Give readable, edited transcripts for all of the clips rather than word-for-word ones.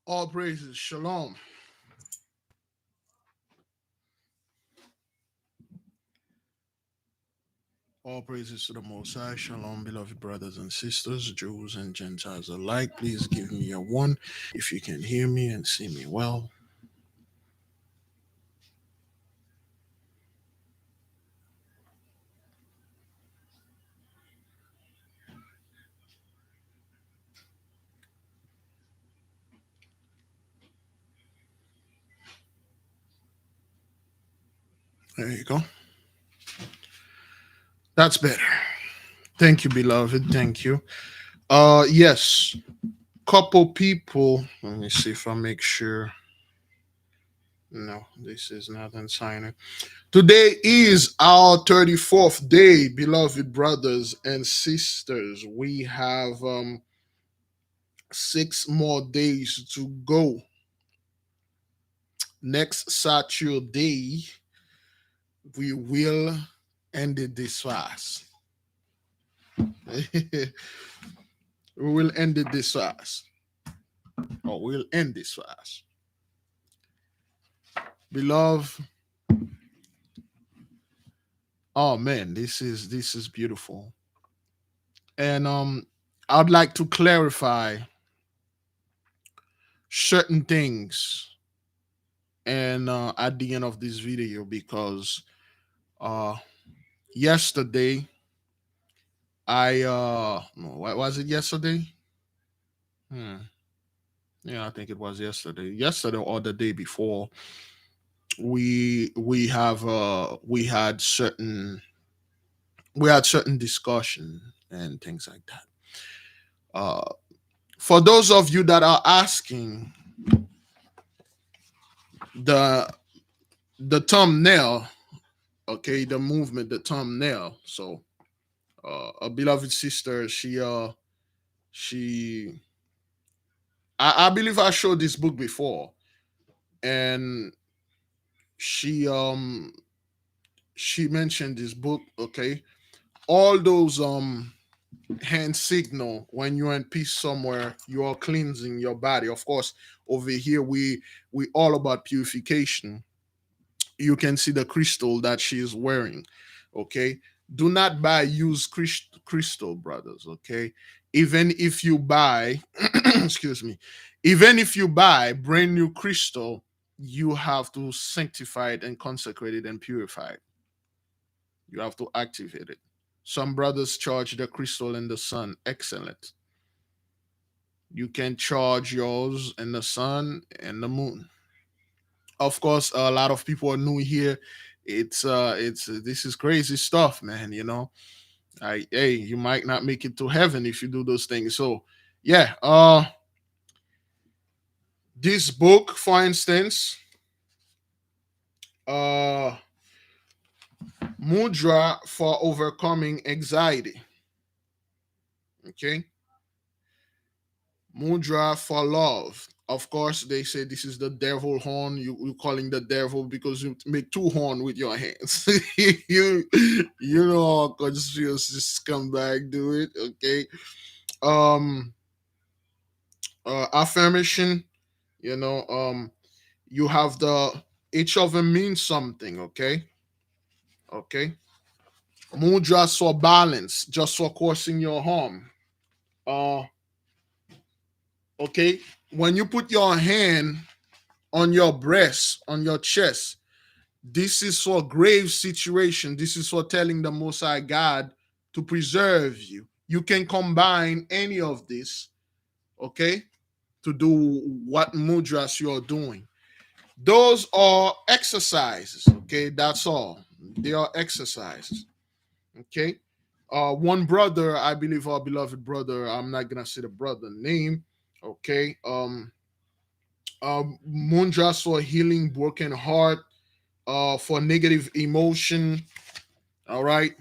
All praises. Shalom. All praises to the Most High. Shalom, beloved brothers and sisters, Jews and Gentiles alike. Please give me a one if you can hear me and see me well. There you go. That's better. Thank you, beloved. Thank you. Yes. Couple people. Let me see if I make sure. No, this is not unsigning. Today is our 34th day, beloved brothers and sisters. We have 6 more days to go. Next Saturday, we will end it this fast. We will end it this fast. Or we'll end this fast. Beloved, oh man, this is beautiful. And I'd like to clarify certain things and at the end of this video because uh yesterday what was it yesterday? Hmm. Yeah, I think it was yesterday. Yesterday or the day before, we had certain discussion and things like that. For those of you that are asking, the thumbnail, okay, the movement, the thumbnail. So a beloved sister, she I believe I showed this book before, and she she mentioned this book, okay. All those hand signal when you're in peace somewhere, you are cleansing your body. Of course, over here we all about purification. You can see the crystal that she is wearing, okay. Do not buy used crystal, brothers, okay. Even if you buy excuse me, even if you buy brand new crystal, you have to sanctify it and consecrate it and purify it. You have to activate it. Some brothers charge the crystal in the sun. Excellent. You can charge yours in the sun and the moon. Of course, a lot of people are new here. It's this is crazy stuff, man. Hey, you might not make it to heaven if you do those things. So, yeah. This book, for instance, uh, Mudra for overcoming anxiety. Okay. Mudra for love. Of course, they say this is the devil horn. You calling the devil because you make two horn with your hands. you you know, conspiracy scumbag do it. Okay. Um. Affirmation. You know. You have the each of them means something. Okay. Okay. Mudra for balance, just for causing your harm. Uh. Okay. When you put your hand on your breast, on your chest, this is for grave situation. This is for telling the Most High God to preserve you. You can combine any of this, okay, to do what mudras you're doing. Those are exercises, okay? That's all. They are exercises, okay? One brother, I believe our beloved brother, I'm not gonna say the brother name, okay? Mudras for healing broken heart, for negative emotion, all right,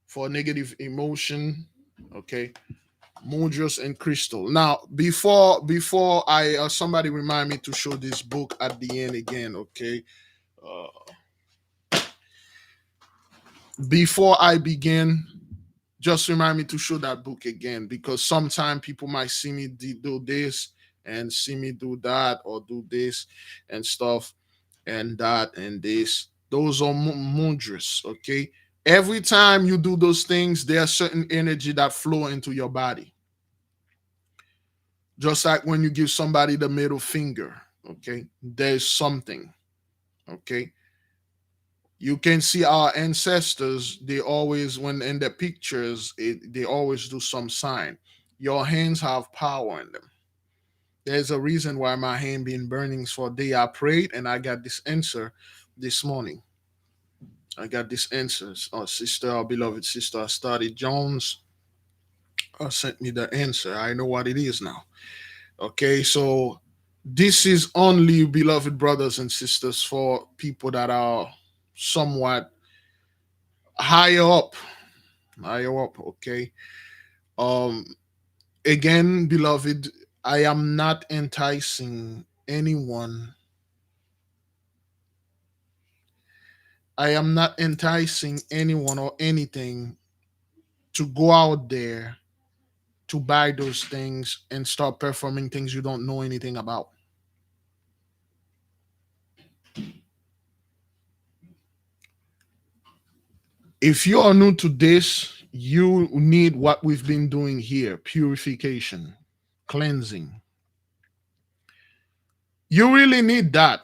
for negative emotion, okay. Mudras and crystal. Now, before I somebody remind me to show this book at the end again, okay. Before I begin, just remind me to show that book again, because sometimes people might see me do this and see me do that or do this and stuff and that and this. Those are mudras, okay? Every time you do those things, there's certain energy that flow into your body. Just like when you give somebody the middle finger, okay? There's something, okay? You can see our ancestors, they always, when in the pictures, they always do some sign. Your hands have power in them. There's a reason why my hand been burning for a day. I prayed and I got this answer this morning. I got this answer. Our sister, our beloved sister, Study Jones, sent me the answer. I know what it is now. Okay, so this is only, beloved brothers and sisters, for people that are somewhat higher up. Higher up, okay. Um, Again, beloved, I am not enticing anyone. I am not enticing anyone or anything to go out there to buy those things and start performing things you don't know anything about. If you are new to this, you need what we've been doing here: purification, cleansing. You really need that.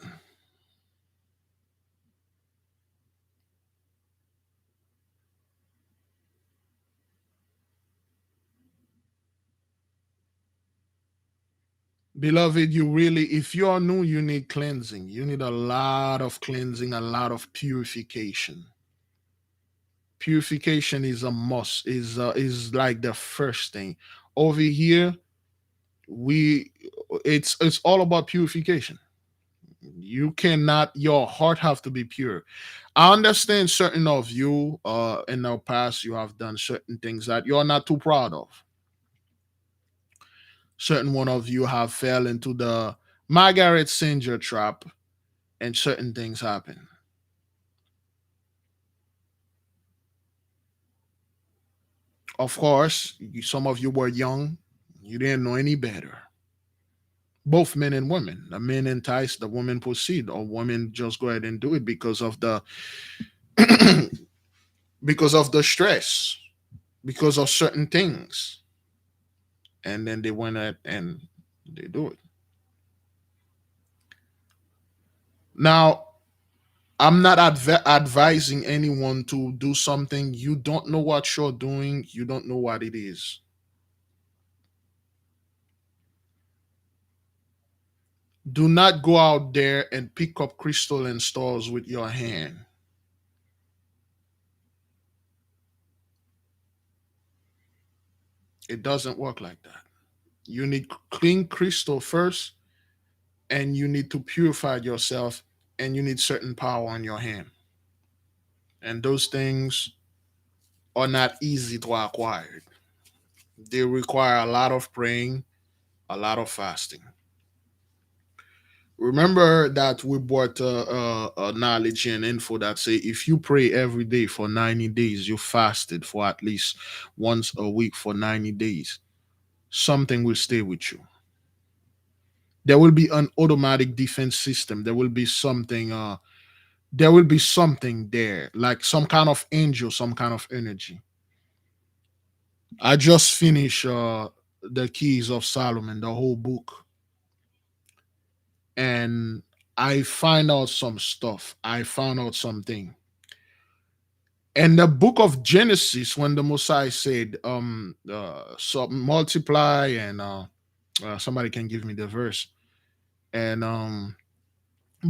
Beloved, you really, if you are new, you need cleansing. You need a lot of cleansing, a lot of purification. Purification is a must, is like the first thing. Over here, we it's all about purification. You cannot, your heart have to be pure. I understand certain of you in the past you have done certain things that you're not too proud of. Certain one of you have fell into the Margaret Sanger trap, and certain things happen. Of course, some of you were young, you didn't know any better. Both men and women. The men entice, the women proceed, or women just go ahead and do it because of the because of the stress, because of certain things, and then they went out and they do it. Now, I'm not advising anyone to do something you don't know what you're doing. You don't know what it is. Do not go out there and pick up crystal and stars with your hand. It doesn't work like that. You need clean crystal first, and you need to purify yourself, and you need certain power on your hand. And those things are not easy to acquire. They require a lot of praying, a lot of fasting. Remember that we brought knowledge and info that say if you pray every day for 90 days, you fasted for at least once a week for 90 days, something will stay with you. There will be an automatic defense system. There will be something there, like some kind of angel, some kind of energy. I just finished the Keys of Solomon, the whole book, and I find out some stuff. I found out something. And the book of Genesis, when the Messiah said, so multiply and somebody can give me the verse, and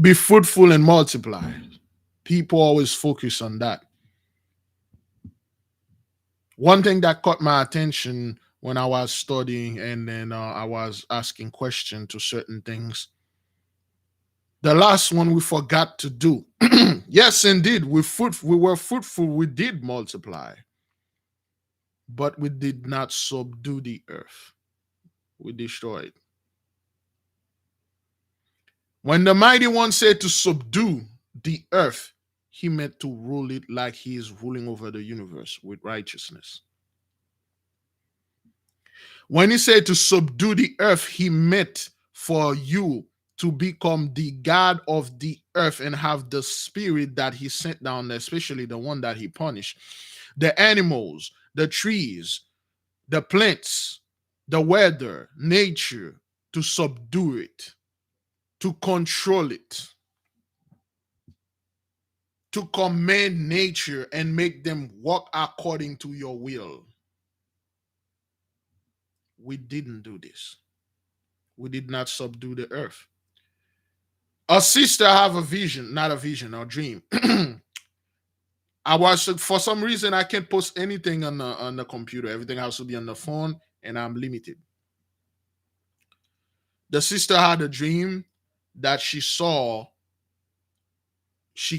be fruitful and multiply. People always focus on that. One thing that caught my attention when I was studying and then I was asking questions to certain things. The last one we forgot to do. Yes, indeed, we were fruitful, we did multiply, but we did not subdue the earth. We destroyed. When the mighty one said to subdue the earth, he meant to rule it like he is ruling over the universe with righteousness. When he said to subdue the earth, he meant for you to become the God of the earth and have the spirit that he sent down, especially the one that he punished, the animals, the trees, the plants, the weather, nature, to subdue it, to control it, to command nature and make them walk according to your will. We didn't do this. We did not subdue the earth. A sister have a vision, not a vision, or dream. I was, for some reason, I can't post anything on the computer. Everything has to be on the phone, and I'm limited. The sister had a dream that she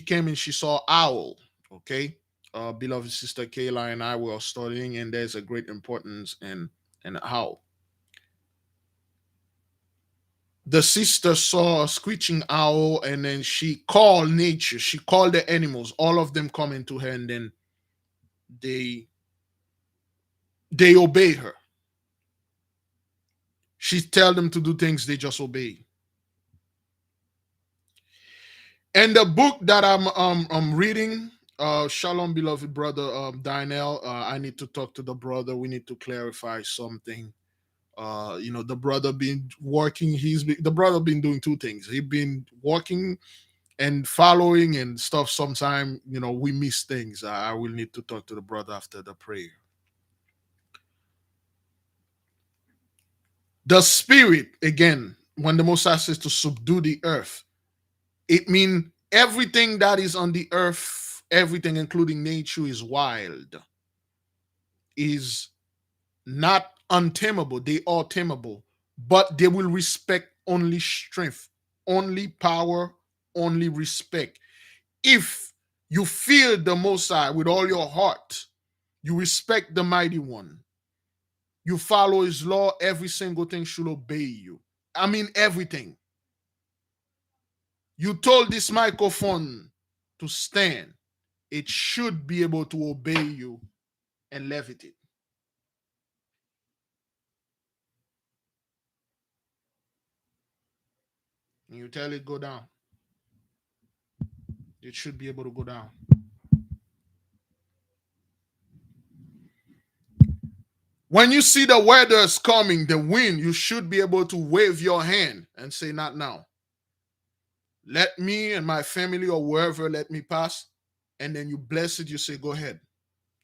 came and she saw owl. Okay, beloved sister Kayla and I were studying, and there's a great importance in owl. The sister saw a screeching owl, and then she called nature. She called the animals. All of them coming to her, and then they they obey her. She tell them to do things, they just obey. And the book that I'm reading, Shalom, beloved brother Dynel. I need to talk to the brother. We need to clarify something. The brother been working. The brother been doing two things. He been working and following and stuff. Sometime we miss things. I will need to talk to the brother after the prayer. The spirit, again, when the Most High says to subdue the earth, it means everything that is on the earth, everything including nature, is wild, is not untamable. They are tamable, but they will respect only strength, only power, only respect. If you fear the Most High with all your heart, you respect the Mighty One, you follow His law, every single thing should obey you. I mean, everything. You told this microphone to stand, it should be able to obey you and levitate. And you tell it go down, it should be able to go down. When you see the weather is coming, the wind, you should be able to wave your hand and say, not now. Let me and my family or wherever let me pass. And then you bless it, you say, go ahead.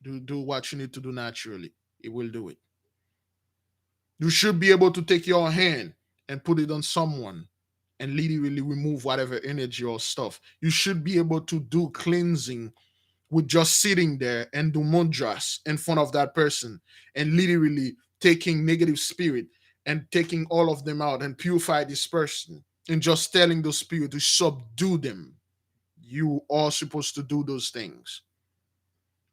Do what you need to do naturally. It will do it. You should be able to take your hand and put it on someone and literally remove whatever energy or stuff. You should be able to do cleansing with just sitting there and do mudras in front of that person and literally taking negative spirit and taking all of them out and purify this person and just telling the spirit to subdue them. You are supposed to do those things.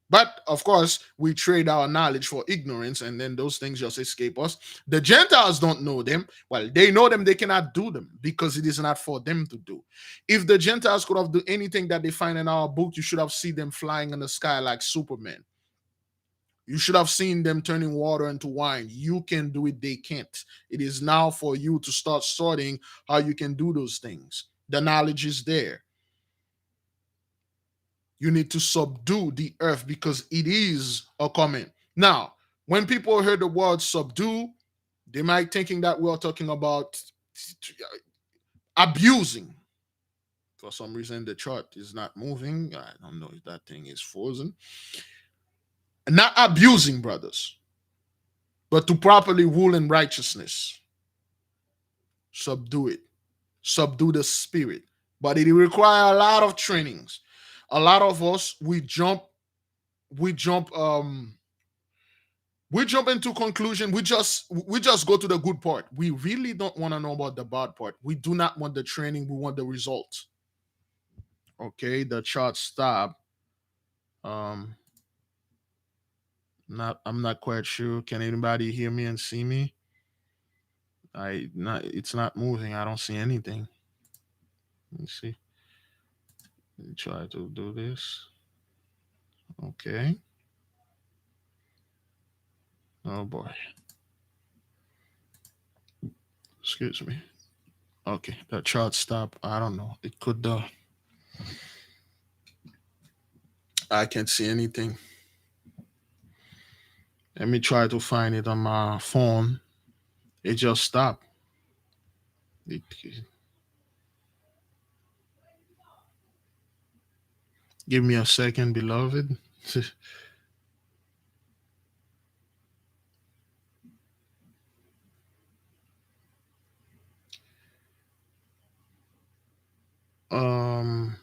But of course, we trade our knowledge for ignorance, and then those things just escape us. The Gentiles don't know them. Well, they know them, they cannot do them because it is not for them to do. If the Gentiles could have done anything that they find in our book, you should have seen them flying in the sky like Superman. You should have seen them turning water into wine. You can do it, they can't. It is now for you to start studying how you can do those things. The knowledge is there. You need to subdue the earth because it is a comment. Now, when people hear the word subdue, they might thinking that we're talking about abusing. For some reason, the chart is not moving. I don't know if that thing is frozen. Not abusing, brothers, but to properly rule in righteousness. Subdue it. Subdue the spirit. But it requires a lot of trainings. A lot of us, we jump into conclusion. We just go to the good part. We really don't want to know about the bad part. We do not want the training, we want the results. Okay, the chart stop. um I'm not quite sure. Can anybody hear me and see me? It's not moving. I don't see anything. Let me see. Let me try to do this. Okay. Oh boy, excuse me. Okay, the chart stop. I don't know. It could. I can't see anything. Let me try to find it on my phone. It just stopped. It, give me a second, beloved. um.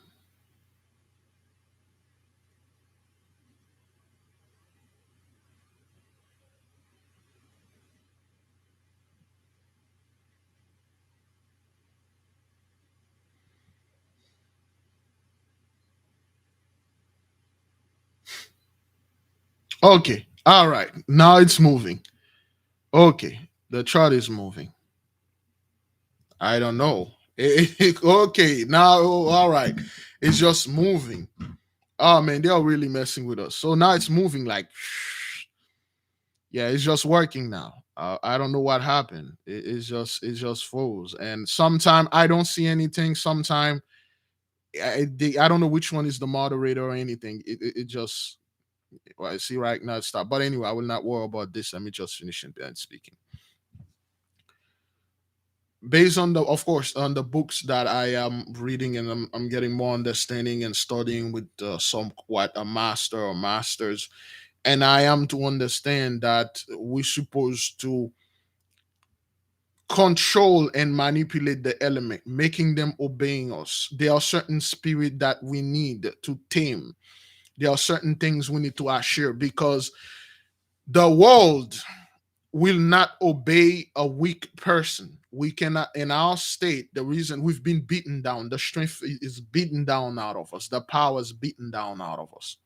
Okay. All right. Now it's moving. Okay. The chart is moving. I don't know. Okay. Now, all right. It's just moving. Oh man, they are really messing with us. So now it's moving like, yeah, it's just working now. I don't know what happened. It's just froze. And sometime I don't see anything. Sometime I don't know which one is the moderator or anything. It just, well, I see right now it stopped. But anyway, I will not worry about this. Let me just finish and speaking. Based on the, of course, on the books that I am reading, and I'm getting more understanding and studying with some what a master or masters, and I am to understand that we're supposed to control and manipulate the element, making them obeying us. There are certain spirit that we need to tame. There are certain things we need to assure, because the world will not obey a weak person. We cannot, in our state, the reason we've been beaten down, the strength is beaten down out of us, the power is beaten down out of us.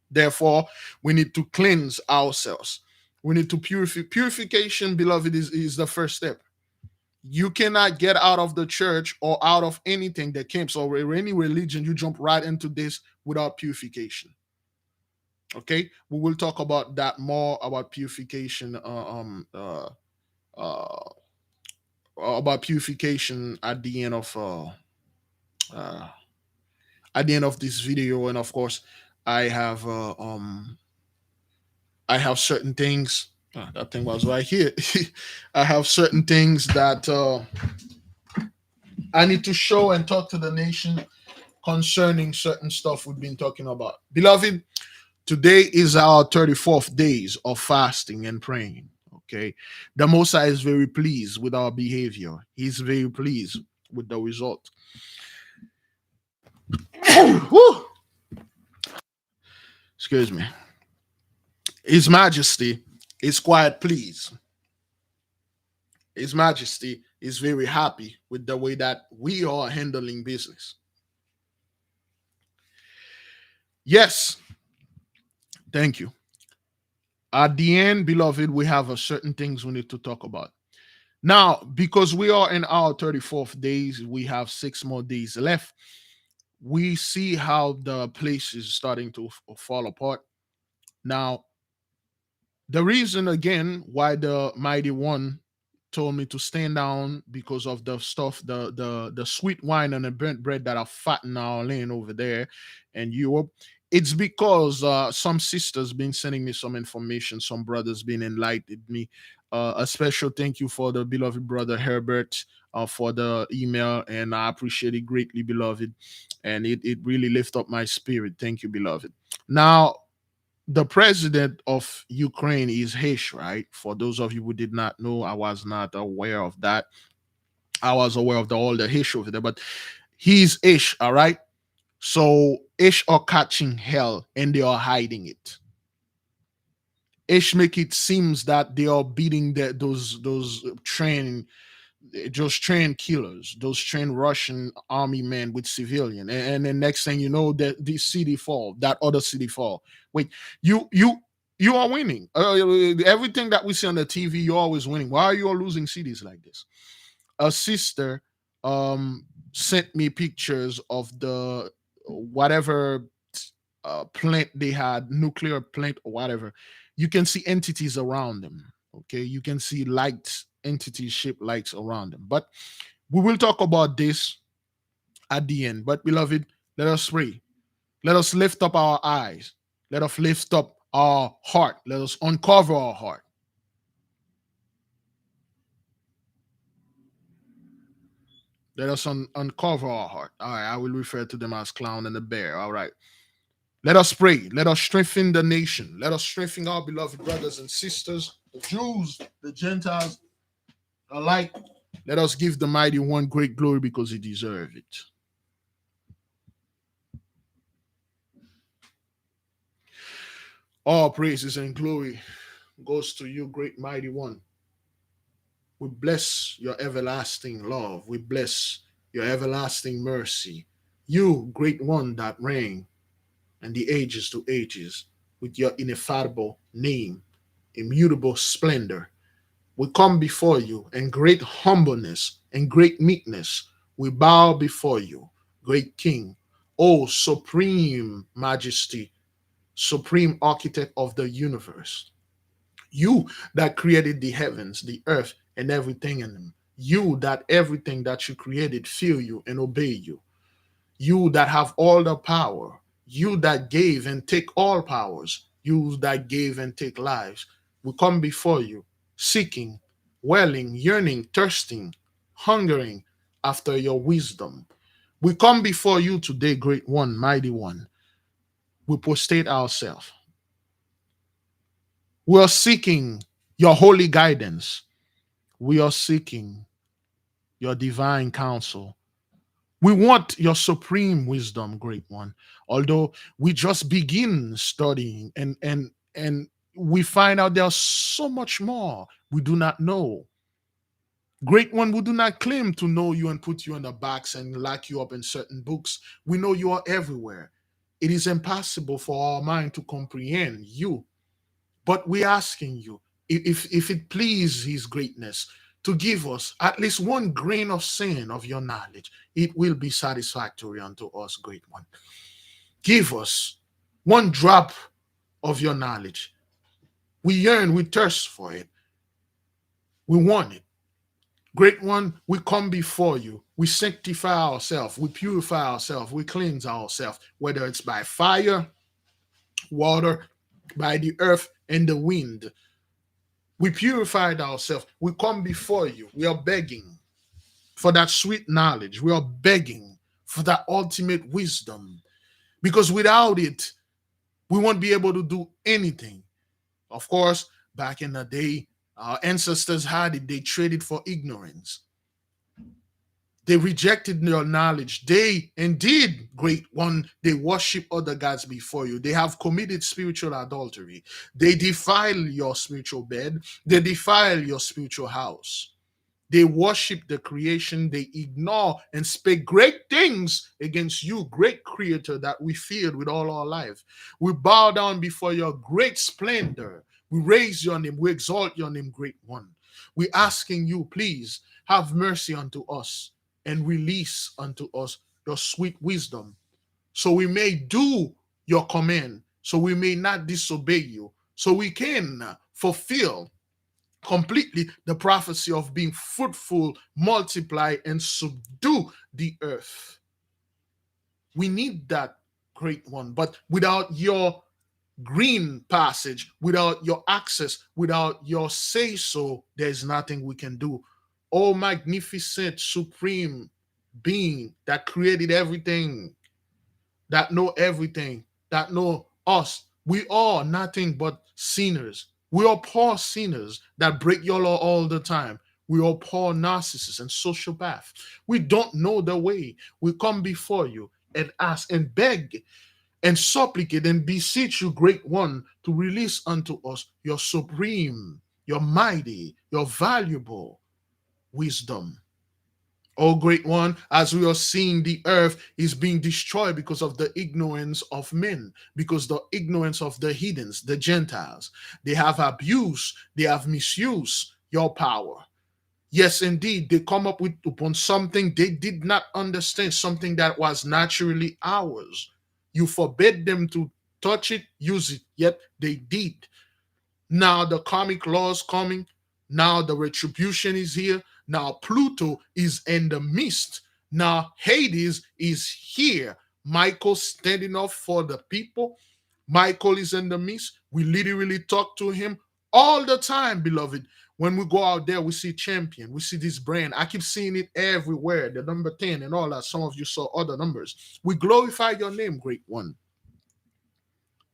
Therefore, we need to cleanse ourselves. We need to purify. Purification, beloved, is the first step. You cannot get out of the church or out of anything that camps or any religion. You jump right into this without purification. Okay, we will talk about that more about purification. Uh, about purification uh, at the end of this video, and of course, I have uh, um I have certain things. That thing was right here. I have certain things that I need to show and talk to the nation concerning certain stuff we've been talking about. Beloved, today is our 34th days of fasting and praying. Okay. The Most High is very pleased with our behavior. He's very pleased with the result. Excuse me. His Majesty is quite pleased. His Majesty is very happy with the way that we are handling business. Yes, thank you. At the end, beloved, we have a certain things we need to talk about. Now, because we are in our 34th days, we have 6 more days left. We see how the place is starting to fall apart. Now, the reason again why the mighty one told me to stand down because of the stuff, the sweet wine and the burnt bread that are fattening our land over there in Europe. It's because some sisters been sending me some information, some brothers been enlightened me. A special thank you for the beloved brother Herbert for the email, and I appreciate it greatly, beloved. And it really lift up my spirit. Thank you, beloved. Now, the president of Ukraine is Hish, right? For those of you who did not know, I was not aware of that. I was aware of all the Hish over there, but he's Ish, all right? So Ish are catching hell and they are hiding it. Ish make it seems that they are beating those trained, just trained killers, those trained Russian army men with civilian, and then next thing you know, that this city fall, that other city fall. Wait, you are winning. Everything that we see on the TV, you're always winning. Why are you all losing cities like this? A sister sent me pictures of the whatever plant they had, nuclear plant or whatever. You can see entities around them. Okay, you can see lights, entities, shaped lights around them. But We will talk about this at the end. But beloved, let us pray. Let us lift up our eyes. Let us lift up our heart. Let us uncover our heart. Let us uncover our heart. All right, I will refer to them as clown and the bear. All right. Let us pray. Let us strengthen the nation. Let us strengthen our beloved brothers and sisters, the Jews, the Gentiles alike. Let us give the mighty one great glory because he deserves it. All praises and glory goes to you, great mighty one. We bless your everlasting love. We bless your everlasting mercy. You, great one that reign and the ages to ages, with your ineffable name, immutable splendor. We come before you in great humbleness and great meekness. We bow before you, great King. O supreme majesty, supreme architect of the universe. You that created the heavens, the earth, and everything in them. You that everything that you created feel you and obey you. You that have all the power. You that gave and take all powers. You that gave and take lives. We come before you, seeking, welling, yearning, thirsting, hungering after your wisdom. We come before you today, great one, mighty one. We prostrate ourselves. We are seeking your holy guidance. We are seeking your divine counsel. We want your supreme wisdom, great one. Although we just begin studying and we find out there's so much more we do not know. Great one, we do not claim to know you and put you in the box and lock you up in certain books. We know you are everywhere. It is impossible for our mind to comprehend you. But we're asking you, if it please his greatness, to give us at least one grain of sand of your knowledge, it will be satisfactory unto us, great one. Give us one drop of your knowledge. We yearn, we thirst for it. We want it. Great one, we come before you. We sanctify ourselves. We purify ourselves. We cleanse ourselves, whether it's by fire, water, by the earth, and the wind. We purified ourselves. We come before you. We are begging for that sweet knowledge. We are begging for that ultimate wisdom. Because without it, we won't be able to do anything. Of course, back in the day, our ancestors had it. They traded for ignorance. They rejected your knowledge. They indeed, great one, they worship other gods before you. They have committed spiritual adultery. They defile your spiritual bed. They defile your spiritual house. They worship the creation. They ignore and speak great things against you, great creator that we feared with all our life. We bow down before your great splendor. We raise your name. We exalt your name, great one. We asking you, please have mercy unto us and release unto us your sweet wisdom so we may do your command, so we may not disobey you, so we can fulfill completely the prophecy of being fruitful, multiply, and subdue the earth. We need that, great one. But without your green passage, without your access, without your say so, there's nothing we can do. Oh, magnificent, supreme being that created everything, that know everything, that know us. We are nothing but sinners. We are poor sinners that break your law all the time. We are poor narcissists and sociopaths. We don't know the way. We come before you and ask and beg and supplicate and beseech you, great one, to release unto us your supreme, your mighty, your valuable wisdom. Oh, great one, as we are seeing the earth is being destroyed because of the ignorance of men, because the ignorance of the heathens, the Gentiles. They have abused, they have misused your power. Yes, indeed, they come up with upon something they did not understand, something that was naturally ours. You forbid them to touch it, use it, yet they did. Now the karmic laws coming. Now the retribution is here. Now Pluto is in the midst. Now Hades is here. Michael standing up for the people. Michael is in the midst. We literally talk to him all the time, beloved. When we go out there, we see champion. We see this brand. I keep seeing it everywhere. The number 10 and all that. Some of you saw other numbers. We glorify your name, great one.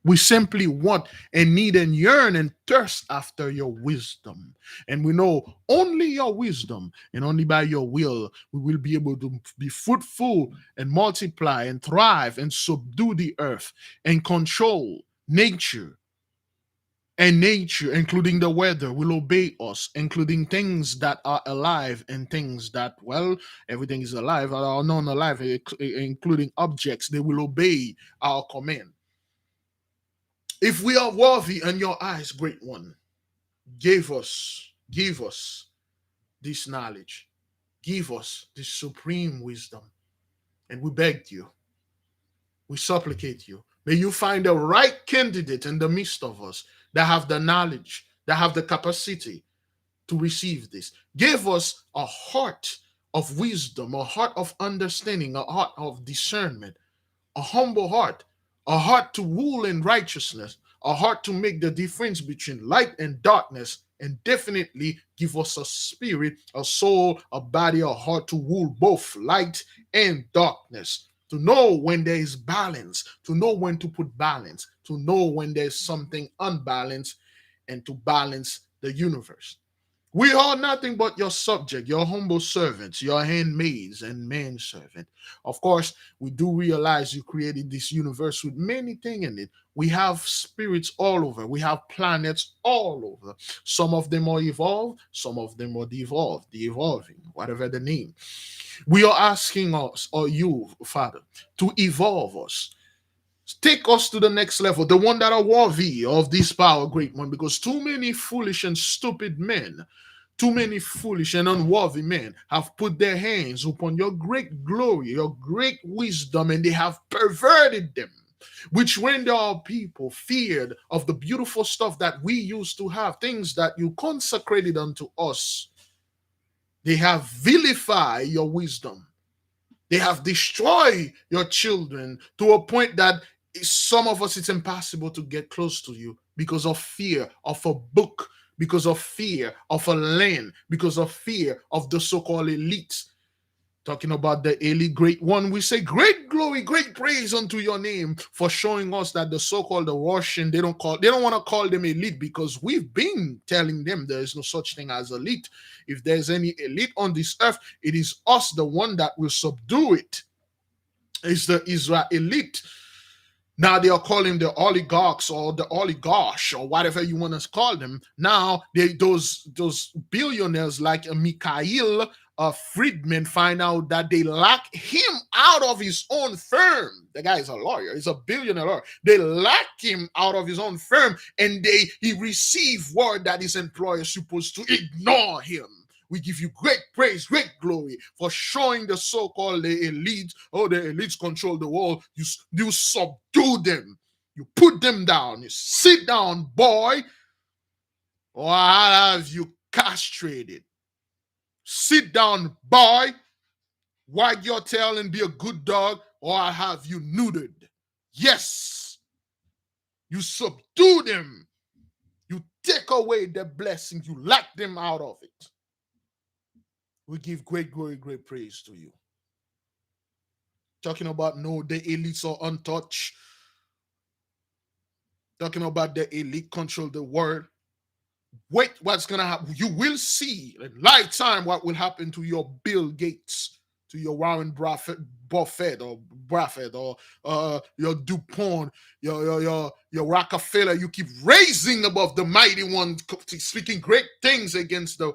We simply want and need and yearn and thirst after your wisdom. And we know only your wisdom and only by your will we will be able to be fruitful and multiply and thrive and subdue the earth and control nature. And nature, including the weather, will obey us, including things that are alive and things that, well, everything is alive, are non alive, including objects. They will obey our command. If we are worthy in your eyes, great one, give us this knowledge, give us this supreme wisdom. And we beg you, we supplicate you. May you find the right candidate in the midst of us that have the knowledge, that have the capacity to receive this. Give us a heart of wisdom, a heart of understanding, a heart of discernment, a humble heart, a heart to rule in righteousness, a heart to make the difference between light and darkness, and definitely give us a spirit, a soul, a body, a heart to rule both light and darkness. To know when there is balance, to know when to put balance, to know when there's something unbalanced, and to balance the universe. We are nothing but your subject, your humble servants, your handmaids and manservant. Of course, we do realize you created this universe with many things in it. We have spirits all over. We have planets all over. Some of them are evolved, some of them are devolved, the evolving, whatever the name. We are asking us, or you, Father, to evolve us. Take us to the next level, the one that are worthy of this power, great one, because too many foolish and stupid men, too many foolish and unworthy men have put their hands upon your great glory, your great wisdom, and they have perverted them. Which render our people feared of the beautiful stuff that we used to have, things that you consecrated unto us. They have vilified your wisdom. They have destroyed your children to a point that some of us, it's impossible to get close to you because of fear of a book, because of fear of a land, because of fear of the so-called elites. Talking about the elite great one, we say great glory, great praise unto your name for showing us that the so-called the Russian, they don't want to call them elite because we've been telling them there is no such thing as elite. If there's any elite on this earth, it is us, the one that will subdue it. It's the Israel elite. Now they are calling the oligarchs or the oligarch or whatever you want to call them. Now those billionaires like Mikhail Friedman find out that they lock him out of his own firm. The guy is a lawyer; he's a billionaire lawyer. They lock him out of his own firm, and he received word that his employer is supposed to ignore him. We give you great praise, great glory for showing the so-called the elite. Oh, the elites control the world. You subdue them. You put them down. You sit down, boy, or I'll have you castrated. Sit down, boy. Wag your tail and be a good dog, or I'll have you neutered. Yes. You subdue them. You take away their blessing. You lock them out of it. We give great glory, great praise to you. Talking about no, the elites are untouched. Talking about the elite control the world. Wait, what's gonna happen? You will see in lifetime what will happen to your Bill Gates, to your Warren Buffett or your DuPont, your Rockefeller. You keep raising above the mighty one, speaking great things against the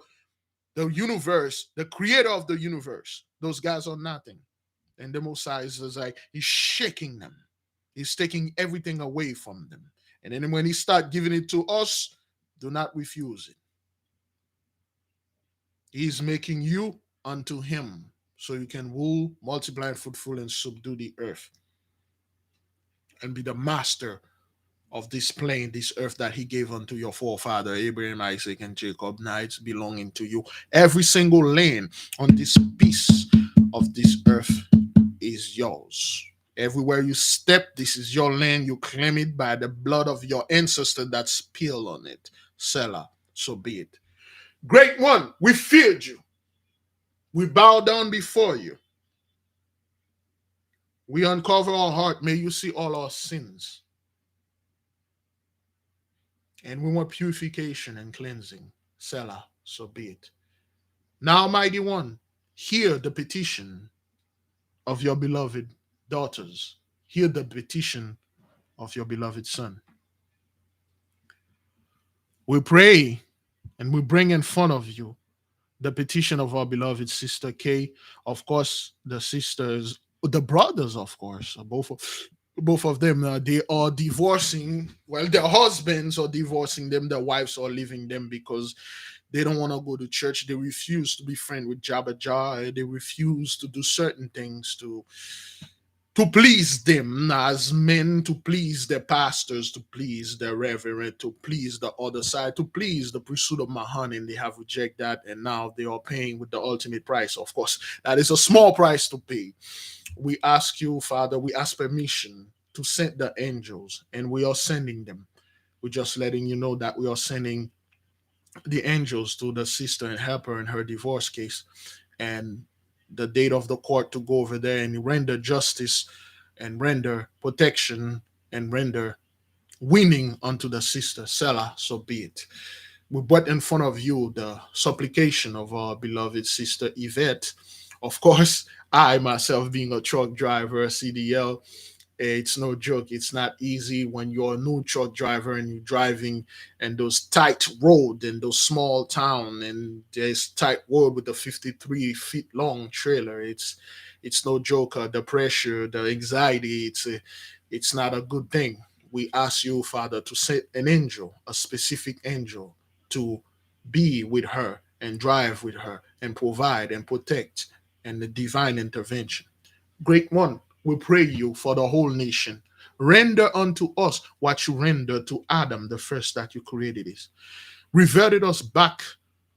universe, the creator of the universe. Those guys are nothing. And the Messiah is like, he's shaking them. He's taking everything away from them. And then when he start giving it to us, do not refuse it. He's making you unto him so you can rule, multiply, fruitful, and subdue the earth and be the master of this plain, this earth that he gave unto your forefather Abraham, Isaac, and Jacob. Now it's belonging to you. Every single land on this piece of this earth is yours. Everywhere you step, this is your land. You claim it by the blood of your ancestor that spilled on it. Selah, so be it. Great one, we feared you. We bow down before you. We uncover our heart. May you see all our sins. And we want purification and cleansing. Selah, so be it. Now, mighty one, hear the petition of your beloved daughters. Hear the petition of your beloved son. We pray and we bring in front of you the petition of our beloved sister Kay. Of course, the sisters, the brothers, of course, both of them, they are divorcing. Well, their husbands are divorcing them. Their wives are leaving them because they don't want to go to church. They refuse to be friends with Jabba Jah. They refuse to do certain things to please them as men, to please their pastors, to please their reverend, to please the other side, to please the priesthood of Mahan, and they have rejected that, and now they are paying with the ultimate price. Of course, that is a small price to pay. We ask you, Father, we ask permission to send the angels, and we are sending them. We're just letting you know that we are sending the angels to the sister and help her in her divorce case, and the date of the court to go over there and render justice and render protection and render winning unto the sister. Selah, so be it. We brought in front of you the supplication of our beloved sister Yvette. Of course, I myself being a truck driver, CDL, it's no joke. It's not easy when you're a new truck driver and you're driving and those tight road and those small town and there's tight road with a 53 feet long trailer. It's no joke. The pressure, the anxiety. It's not a good thing. We ask you, Father, to send an angel, a specific angel, to be with her and drive with her and provide and protect and the divine intervention. Great one, we pray you for the whole nation. Render unto us what you rendered to Adam, the first that you created us. Reverted us back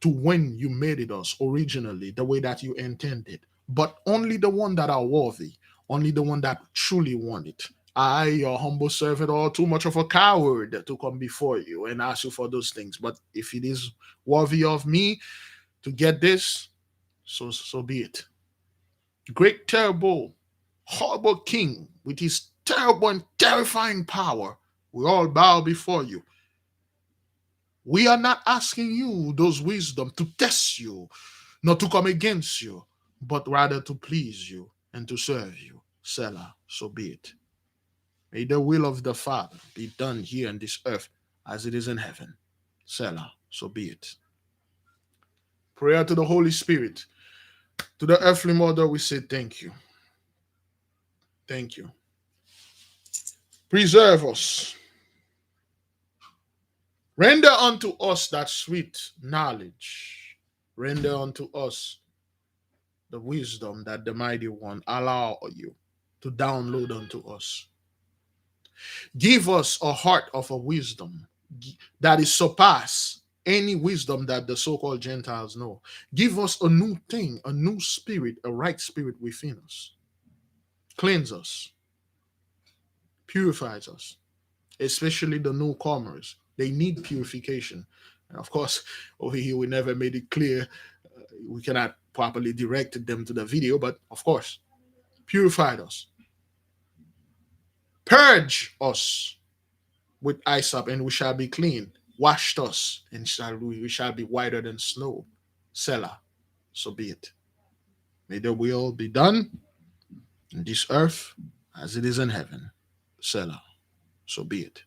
to when you made it us originally, the way that you intended. But only the one that are worthy, only the one that truly want it. I, your humble servant, are too much of a coward to come before you and ask you for those things. But if it is worthy of me to get this, so be it. Great, terrible, horrible king with his terrible and terrifying power, we all bow before you. We are not asking you those wisdom to test you, not to come against you, but rather to please you and to serve you. Selah, so be it. May the will of the Father be done here on this earth as it is in heaven. Selah, so be it. Prayer to the Holy Spirit. To the earthly mother, we say thank you. Thank you. Preserve us. Render unto us that sweet knowledge. Render unto us the wisdom that the mighty one allow you to download unto us. Give us a heart of a wisdom that is surpass any wisdom that the so-called Gentiles know. Give us a new thing, a new spirit, a right spirit within us. Cleanse us. Purifies us, especially the newcomers. They need purification. And of course, over here, we never made it clear. We cannot properly direct them to the video, but of course, purified us. Purge us with hyssop, and we shall be clean. Washed us, and we shall be whiter than snow. Selah, so be it. May the will be done in this earth as it is in heaven. Selah, so be it.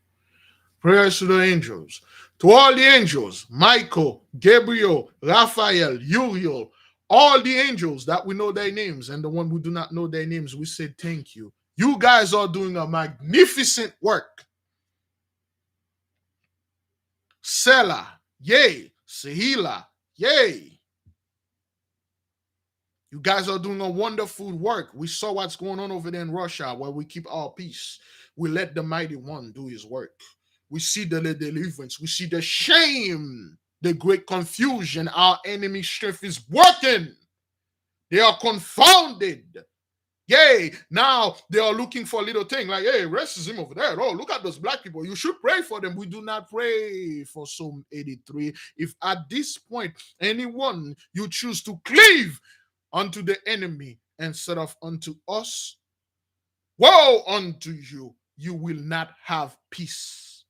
Prayers to the angels. To all the angels, Michael, Gabriel, Raphael, Uriel, all the angels that we know their names, and the one who do not know their names, we say thank you. You guys are doing a magnificent work. Selah, yay. Sehila, yay. You guys are doing a wonderful work. We saw what's going on over there in Russia where we keep our peace. We let the mighty one do his work. We see the deliverance. We see the shame, the great confusion. Our enemy strength is working. They are confounded. Yay, now they are looking for a little thing like, hey, racism over there. Oh, look at those black people. You should pray for them. We do not pray for Psalm 83. If at this point, anyone you choose to cleave unto the enemy instead of unto us, woe unto you. You will not have peace.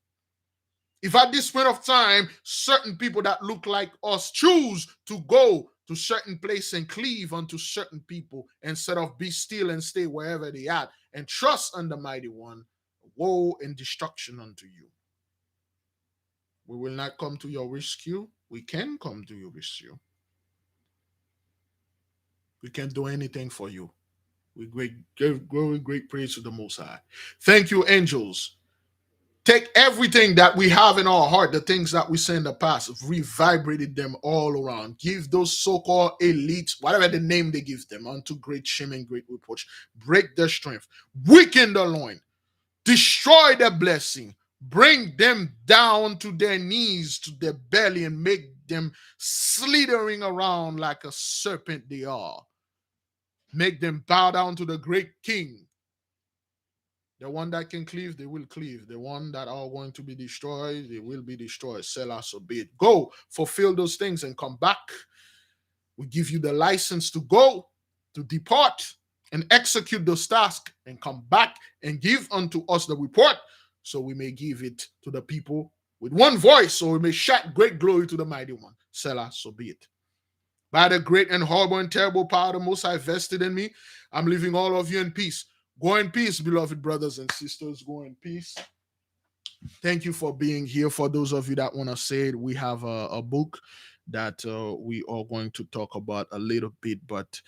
If at this point of time, certain people that look like us choose to go to certain place and cleave unto certain people instead of be still and stay wherever they at and trust on the mighty one, woe and destruction unto you. We will not come to your rescue. We can come to your rescue. We can't do anything for you. We give great praise to the Most High. Thank you, angels. Take everything that we have in our heart, the things that we say in the past, revibrated them all around. Give those so-called elites, whatever the name they give them, unto great shame and great reproach. Break their strength, weaken the loin, destroy their blessing, bring them down to their knees, to their belly, and make them slithering around like a serpent they are. Make them bow down to the great king. The one that can cleave, they will cleave. The one that are going to be destroyed, they will be destroyed. Selah, so be it. Go, fulfill those things and come back. We give you the license to go, to depart, and execute those tasks, and come back and give unto us the report, so we may give it to the people with one voice, so we may shout great glory to the mighty one. Selah, so be it. By the great and horrible and terrible power of the Most High vested in me, I'm leaving all of you in peace. Go in peace, beloved brothers and sisters. Go in peace. Thank you for being here. For those of you that want to say it, we have a book that we are going to talk about a little bit. But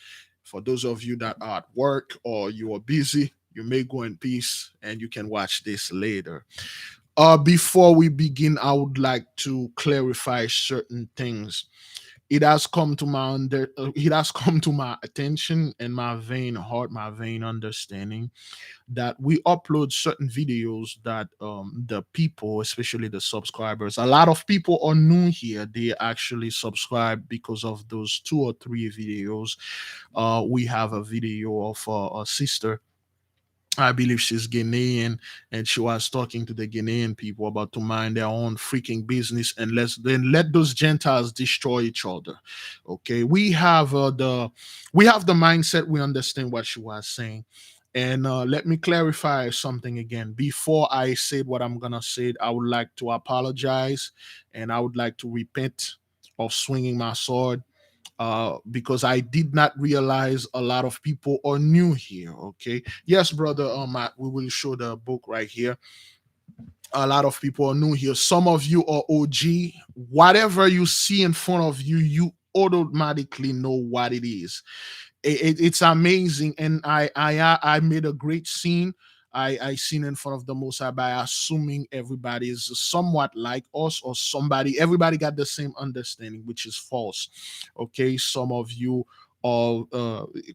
for those of you that are at work or you are busy, you may go in peace and you can watch this later. Before we begin, I would like to clarify certain things. It has come to my attention and my vain heart, my vain understanding, that we upload certain videos that the people, especially the subscribers, a lot of people are new here. They actually subscribe because of those 2 or 3 videos. We have a video of a sister. I believe she's Ghanaian, and she was talking to the Ghanaian people about to mind their own freaking business and let those Gentiles destroy each other. Okay, we have the mindset. We understand what she was saying, and let me clarify something again. Before I say what I'm gonna say, I would like to apologize, and I would like to repent of swinging my sword, because I did not realize a lot of people are new here. Okay, yes, brother. Matt, we will show the book right here. A lot of people are new here. Some of you are OG. Whatever you see in front of you, you automatically know what it is. It's amazing, and I made a great scene. I seen in front of the Most High by assuming everybody is somewhat like us, or somebody, everybody got the same understanding, which is false. Okay, some of you are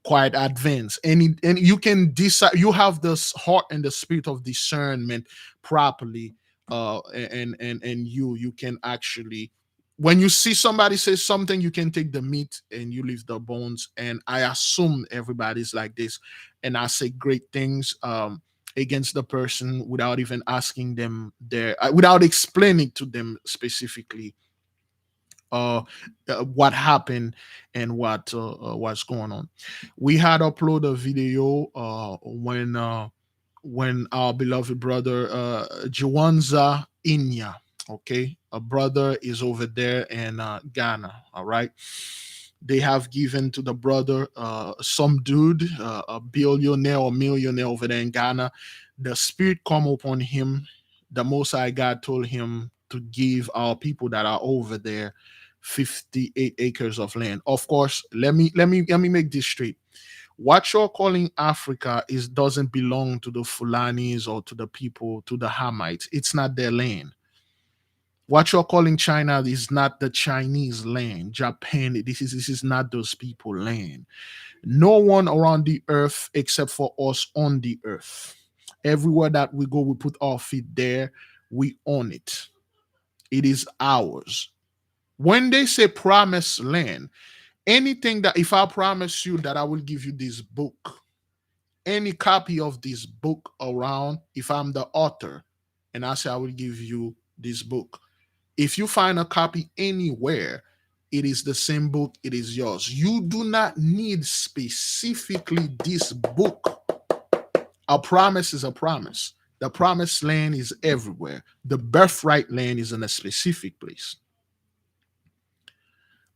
quite advanced, and you can decide. You have this heart and the spirit of discernment properly, and you can actually, when you see somebody say something, you can take the meat and you leave the bones. And I assume everybody's like this, and I say great things against the person without even asking them without explaining to them specifically uh, what happened and what's going on. We had uploaded a video when our beloved brother Juwanza Inya, okay, a brother is over there in Ghana. All right, they have given to the brother some dude, a billionaire or millionaire over there in Ghana. The spirit come upon him. The Most High God told him to give our people that are over there 58 acres of land. Of course, let me make this straight. What you're calling Africa is doesn't belong to the Fulanis or to the people, to the Hamites. It's not their land. What you're calling China is not the Chinese land. Japan, this is not those people land. No one around the earth except for us on the earth. Everywhere that we go, we put our feet there. We own it. It is ours. When they say promised land, anything that if I promise you that I will give you this book, any copy of this book around, if I'm the author and I say I will give you this book, if you find a copy anywhere, it is the same book, it is yours. You do not need specifically this book. A promise is a promise. The promised land is everywhere. The birthright land is in a specific place.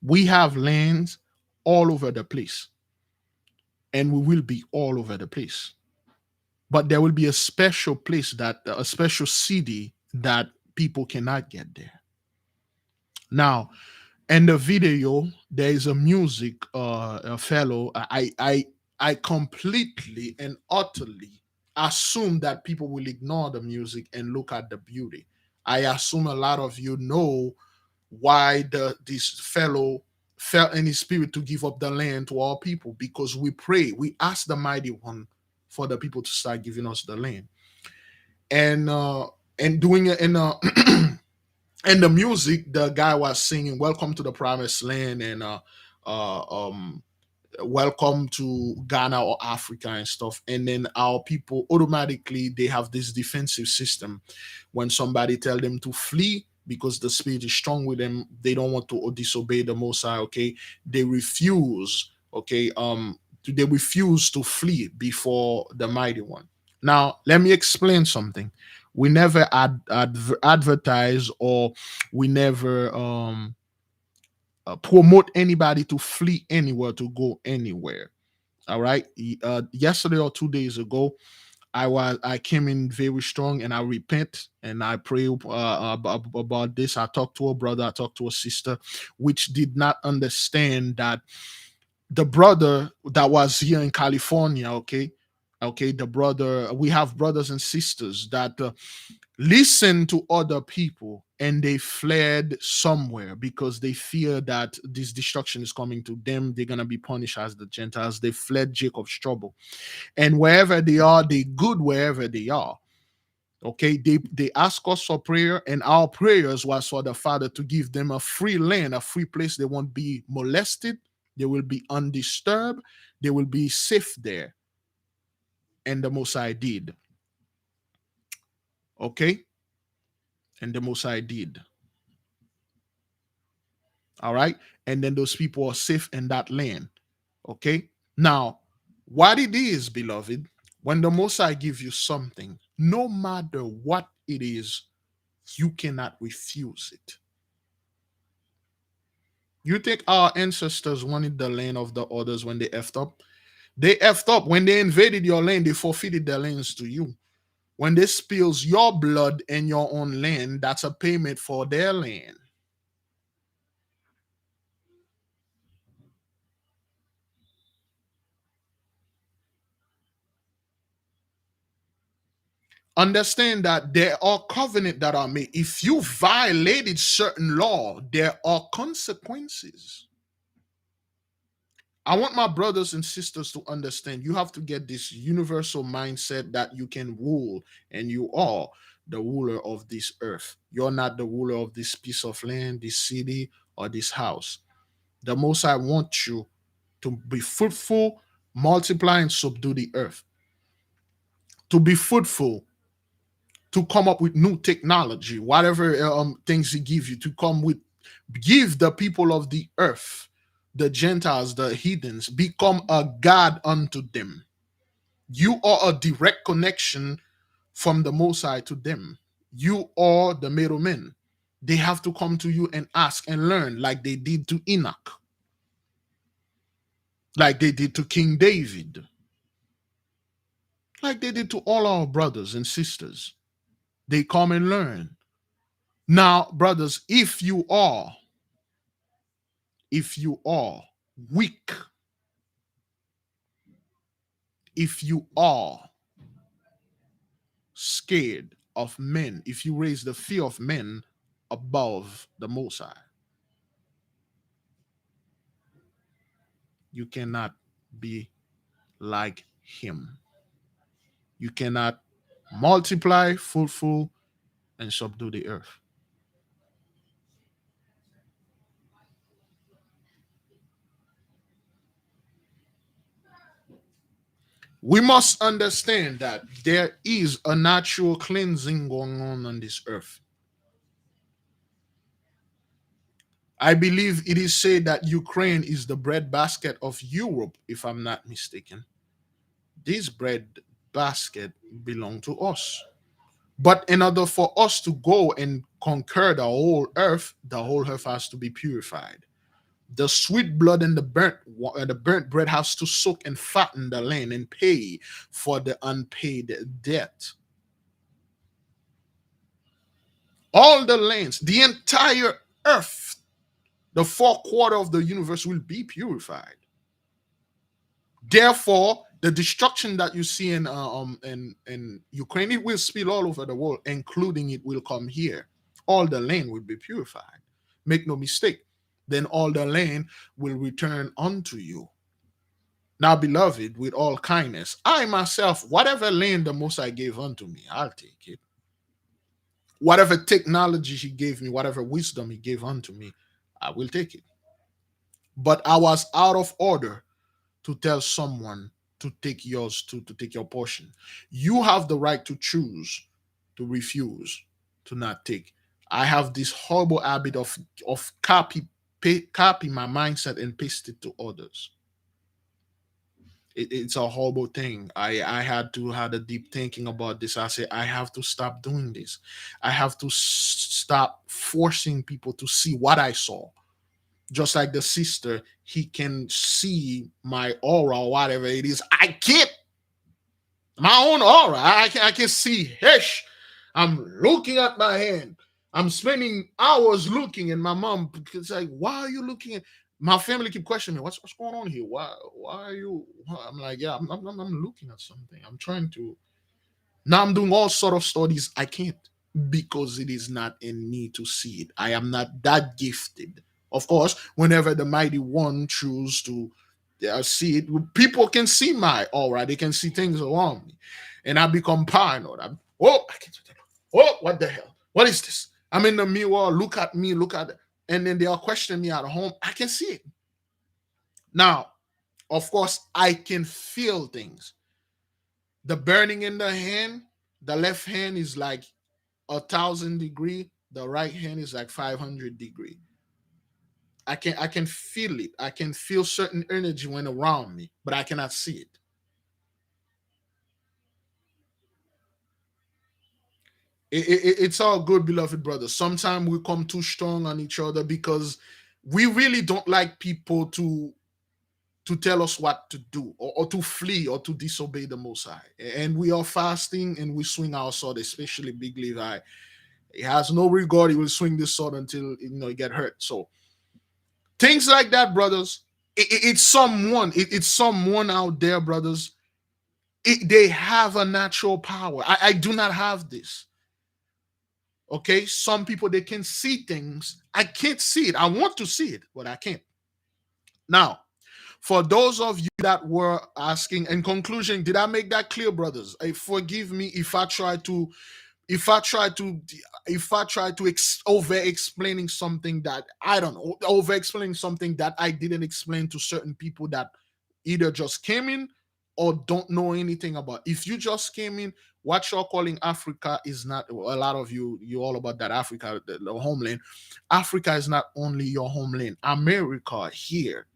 We have lands all over the place, and we will be all over the place. But there will be a special place that a special city that people cannot get there. Now, in the video, there is a music a fellow. I completely and utterly assume that people will ignore the music and look at the beauty. I assume a lot of you know why this fellow felt in his spirit to give up the land to all people, because we pray, we ask the mighty one for the people to start giving us the land. And doing it in and the music, the guy was singing welcome to the promised land, and uh um welcome to Ghana or Africa and stuff. And then our people automatically they have this defensive system. When somebody tell them to flee because the spirit is strong with them, they don't want to disobey the Most High. Okay, they refuse. Okay, they refuse to flee before the Mighty One. Now, let me explain something. We never advertise, or we never promote anybody to flee anywhere, to go anywhere. All right. Yesterday or 2 days ago, I came in very strong, and I repent and I pray about this. I talked to a brother, I talked to a sister, which did not understand that the brother that was here in California. Okay, the brother. We have brothers and sisters that listen to other people, and they fled somewhere because they fear that this destruction is coming to them. They're gonna be punished as the Gentiles. They fled Jacob's trouble, and wherever they are, they good wherever they are. Okay, they ask us for prayer, and our prayers was for the Father to give them a free land, a free place. They won't be molested. They will be undisturbed. They will be safe there. And the Most High did. Okay, and the Most High did. All right, and then those people are safe in that land. Okay, now what it is, beloved, when the Most High gives you something, no matter what it is, you cannot refuse it. You think our ancestors wanted the land of the others when they effed up? They effed up. When they invaded your land, they forfeited their lands to you. When they spills your blood in your own land, that's a payment for their land. Understand that there are covenants that are made. If you violated certain law, there are consequences. I want my brothers and sisters to understand, you have to get this universal mindset that you can rule, and you are the ruler of this earth. You're not the ruler of this piece of land, this city, or this house. The Most I want you to be fruitful, multiply, and subdue the earth. To be fruitful, to come up with new technology, whatever things He give you, to come with, give the people of the earth, the Gentiles, the heathens, become a God unto them. You are a direct connection from the Most High to them. You are the middlemen. They have to come to you and ask and learn, like they did to Enoch, like they did to King David, like they did to all our brothers and sisters. They come and learn. Now, brothers, if you are weak, if you are scared of men, if you raise the fear of men above the Most High, you cannot be like Him. You cannot. multiply, fruitful, and subdue the earth. We must understand that there is a natural cleansing going on this earth. I believe it is said that Ukraine is the breadbasket of Europe, if I'm not mistaken. This bread basket belong to us. But in order for us to go and conquer the whole earth has to be purified. The sweet blood and the burnt bread has to soak and fatten the land and pay for the unpaid debt. All the lands, the entire earth, the four quarter of the universe will be purified. Therefore, the destruction that you see in Ukraine, it will spill all over the world, including it will come here. All the land will be purified. Make no mistake. Then all the land will return unto you. Now, beloved, with all kindness, I myself, whatever land the Most High gave unto me, I'll take it. Whatever technology He gave me, whatever wisdom He gave unto me, I will take it. But I was out of order to tell someone to take yours, to take your portion. You have the right to choose, to refuse, to not take. I have this horrible habit of copy my mindset and paste it to others. It's a horrible thing. I had to had a deep thinking about this. I said I have to stop doing this. I have to stop forcing people to see what I saw. Just like the sister, he can see my aura or whatever it is. I can't. My own aura. I can see. Hesh. I'm looking at my hand. I'm spending hours looking, and my mom it's like, "Why are you looking at?" My family keep questioning me. What's going on here? Why are you? I'm like, yeah, I'm looking at something. I'm trying to. Now I'm doing all sort of studies. I can't because it is not in me to see it. I am not that gifted. Of course, whenever the mighty one choose to see it, people can see my aura. They can see things around me, and I become paranoid. I can't. Oh, what the hell? What is this? I'm in the mirror. Look at me. Look at, and then they are questioning me at home. I can see it now. Of course, I can feel things. The burning in the hand, the left hand is like 1,000 degree. The right hand is like 500 degree. I can feel it. I can feel certain energy when around me, but I cannot see it. It's all good, beloved brothers. Sometimes we come too strong on each other because we really don't like people to tell us what to do or to flee or to disobey the Most High. And we are fasting and we swing our sword, especially Big Levi. He has no regard. He will swing this sword until he get hurt. So things like that, brothers. It's someone out there, brothers. They have a natural power. I do not have this. Okay, some people they can see things. I can't see it. I want to see it, but I can't. Now, for those of you that were asking, in conclusion, did I make that clear, brothers? Forgive me if I try to if I try to over explaining something that I don't know, over explaining something that I didn't explain to certain people that either just came in or don't know anything about. If you just came in, what you're calling Africa is not, a lot of you all about that Africa, the homeland. Africa is not only your homeland. America here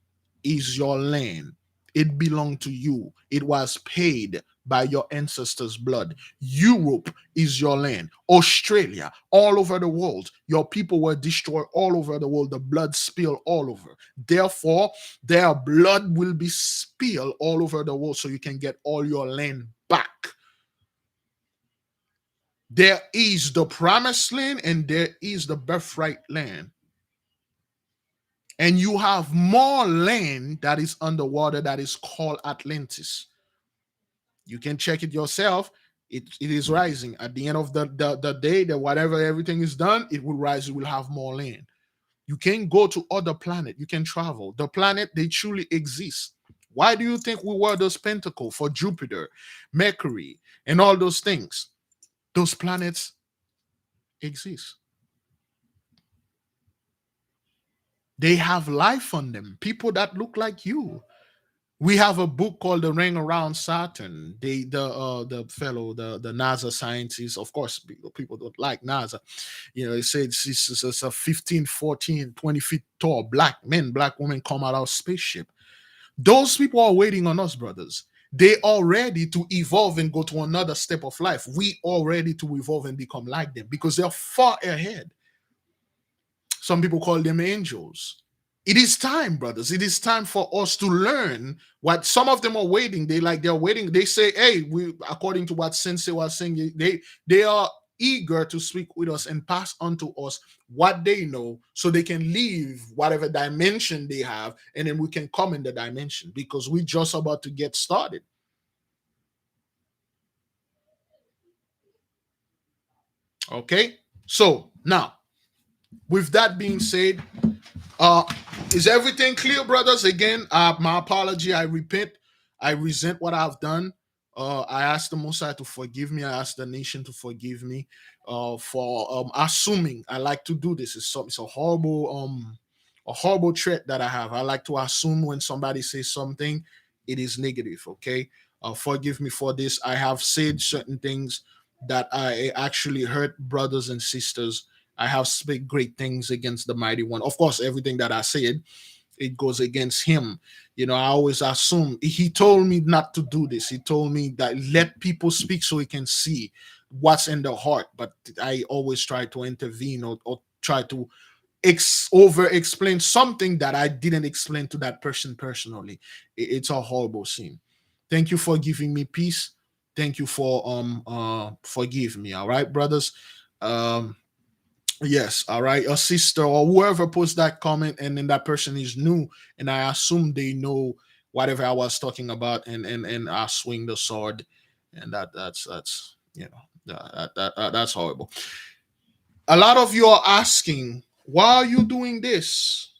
is your land. It belonged to you. It was paid by your ancestors' blood. Europe is your land. Australia, all over the world. Your people were destroyed all over the world. The blood spilled all over. Therefore, their blood will be spilled all over the world so you can get all your land back. There is the promised land and there is the birthright land. And you have more land that is underwater that is called Atlantis. You can check it yourself. It is rising. At the end of the day, that whatever everything is done, it will rise. You will have more land. You can go to other planet. You can travel. The planet, they truly exist. Why do you think we were those pentacle for Jupiter, Mercury, and all those things? Those planets exist. They have life on them. People that look like you. We have a book called The Ring Around Saturn. The fellow, the NASA scientists, of course, people don't like NASA. It says it's a 15, 14, 20 feet tall black men, black women come out of spaceship. Those people are waiting on us, brothers. They are ready to evolve and go to another step of life. We are ready to evolve and become like them because they're far ahead. Some people call them angels. It is time, brothers. It is time for us to learn what some of them are waiting. They're waiting. They say, hey, we according to what Sensei was saying, they are eager to speak with us and pass on to us what they know so they can leave whatever dimension they have, and then we can come in the dimension because we're just about to get started. Okay, so now with that being said, is everything clear, brothers? Again, my apology. I repent. I resent what I've done. I ask the Most High to forgive me. I ask the nation to forgive me for assuming. I like to do this. It's a horrible trait that I have. I like to assume when somebody says something, it is negative. Okay, forgive me for this. I have said certain things that I actually hurt brothers and sisters. I have speak great things against the mighty one. Of course, everything that I said, it goes against him. I always assume he told me not to do this. He told me that let people speak so he can see what's in the heart. But I always try to intervene or try to over explain something that I didn't explain to that person personally. It's a horrible sin. Thank you for giving me peace. Thank you for forgive me. All right, brothers. Yes, all right. A sister or whoever posts that comment, and then that person is new, and I assume they know whatever I was talking about, and I swing the sword, and that's that's horrible. A lot of you are asking, why are you doing this?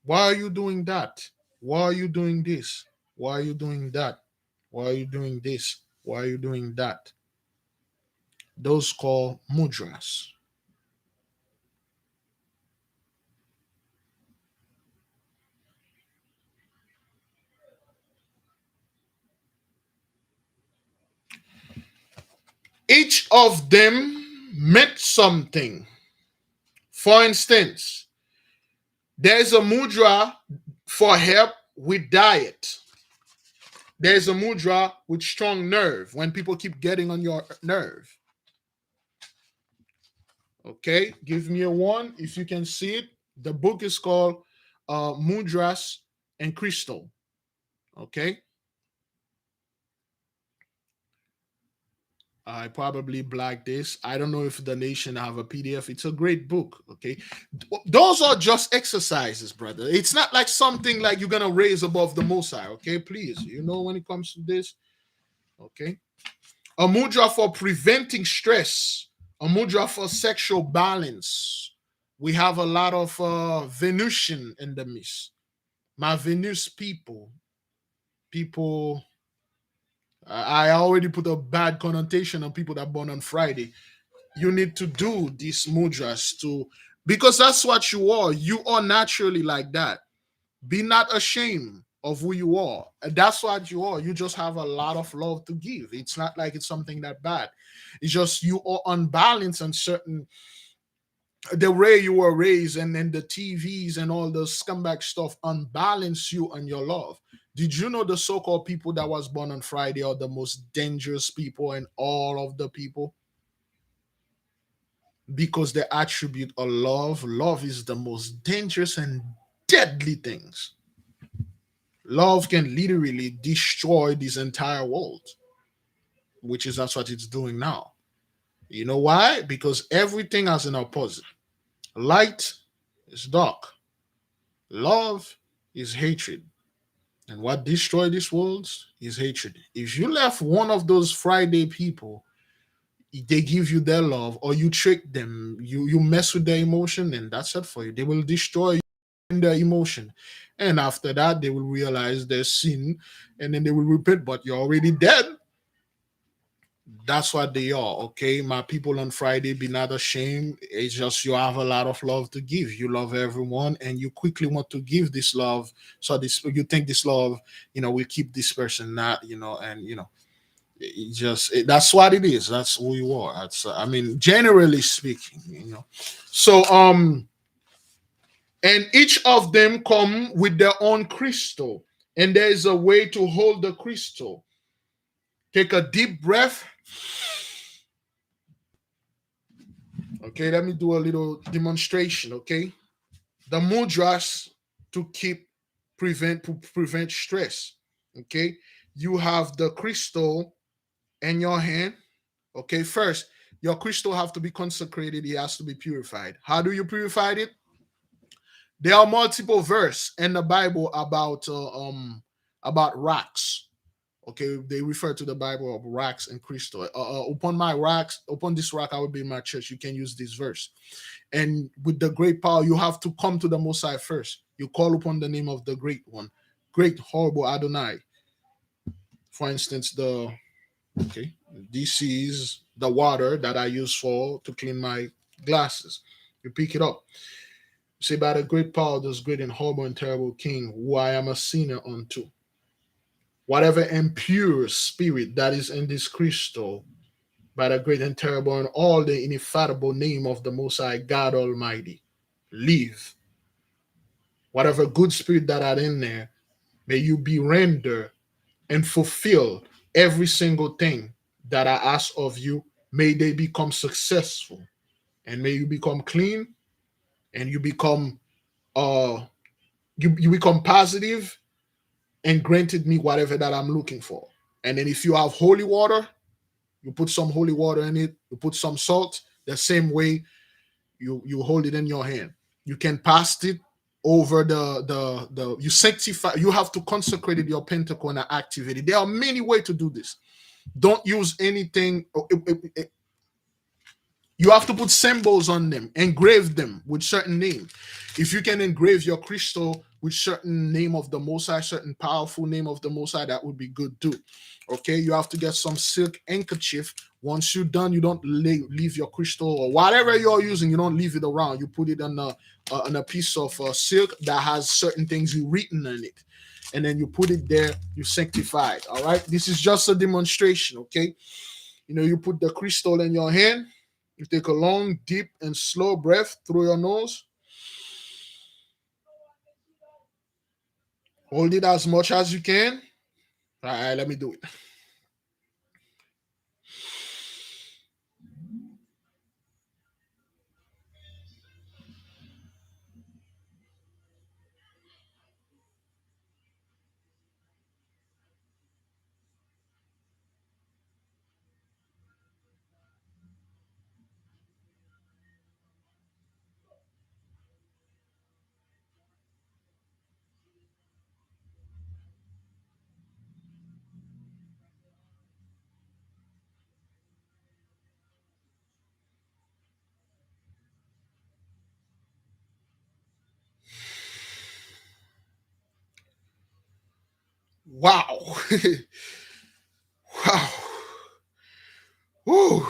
Why are you doing that? Why are you doing this? Why are you doing that? Why are you doing this? Why are you doing that? Those call mudras. Each of them meant something. For instance, there's a mudra for help with diet. There's a mudra with strong nerve when people keep getting on your nerve. Okay, give me a one if you can see it. The book is called Mudras and Crystal. Okay, I probably black this. I don't know if the nation have a PDF. It's a great book. Okay, those are just exercises, brother. It's not like something like you're gonna raise above the Most High. Okay, please. When it comes to this. Okay, a mudra for preventing stress. A mudra for sexual balance. We have a lot of Venusian in the midst. My Venus people. I already put a bad connotation on people that born on Friday. You need to do these mudras to, because that's what you are. You are naturally like that. Be not ashamed of who you are. That's what you are. You just have a lot of love to give. It's not like it's something that bad. It's just you are unbalanced and certain the way you were raised, and then the TVs and all the scumbag stuff unbalance you and your love. Did you know the so-called people that was born on Friday are the most dangerous people in all of the people? Because they attribute a love. Love is the most dangerous and deadly things. Love can literally destroy this entire world, which is that's what it's doing now. You know why? Because everything has an opposite. Light is dark. Love is hatred. And what destroyed this world is hatred. If you left one of those Friday people, they give you their love, or you trick them, you mess with their emotion, and that's it for you. They will destroy you in their emotion. And after that, they will realize their sin, and then they will repent, but you're already dead. That's what they are. Okay, my people on Friday, be not ashamed. It's just you have a lot of love to give. You love everyone, and you quickly want to give this love. So this, you think this love, will keep this person not, and that's what it is. That's who you are. That's I mean, generally speaking, So and each of them come with their own crystal, and there is a way to hold the crystal. Take a deep breath. Okay, let me do a little demonstration. Okay, the mudras to prevent stress. Okay, you have the crystal in your hand. Okay, first your crystal have to be consecrated. It has to be purified. How do you purify it? There are multiple verses in the Bible about rocks. Okay, they refer to the Bible of rocks and crystal. Upon my rocks, upon this rock, I will be in my church. You can use this verse. And with the great power, you have to come to the Most High first. You call upon the name of the great one, great horrible Adonai. For instance, this is the water that I use to clean my glasses. You pick it up. You say, by the great power, this great and horrible and terrible King, who I am a sinner unto. Whatever impure spirit that is in this crystal, by the great and terrible and all the ineffable name of the Most High God Almighty, leave. Whatever good spirit that are in there, may you be rendered and fulfill every single thing that I ask of you. May they become successful, and may you become clean, and you become you become positive, and granted me whatever that I'm looking for. And then if you have holy water, you put some holy water in it, you put some salt, the same way you hold it in your hand. You can pass it over the you sanctify, you have to consecrate it, your pentacle, and activate it. There are many ways to do this. Don't use anything. You have to put symbols on them, engrave them with certain name. If you can engrave your crystal with certain name of the Most High, certain powerful name of the Most High, that would be good too. Okay, you have to get some silk handkerchief. Once you're done, you don't leave your crystal or whatever you're using. You don't leave it around. You put it on a piece of silk that has certain things you written on it, and then you put it there. You sanctify it. All right. This is just a demonstration. Okay. You put the crystal in your hand. You take a long, deep, and slow breath through your nose. Hold it as much as you can. All right, let me do it. Wow. Wow. Woo.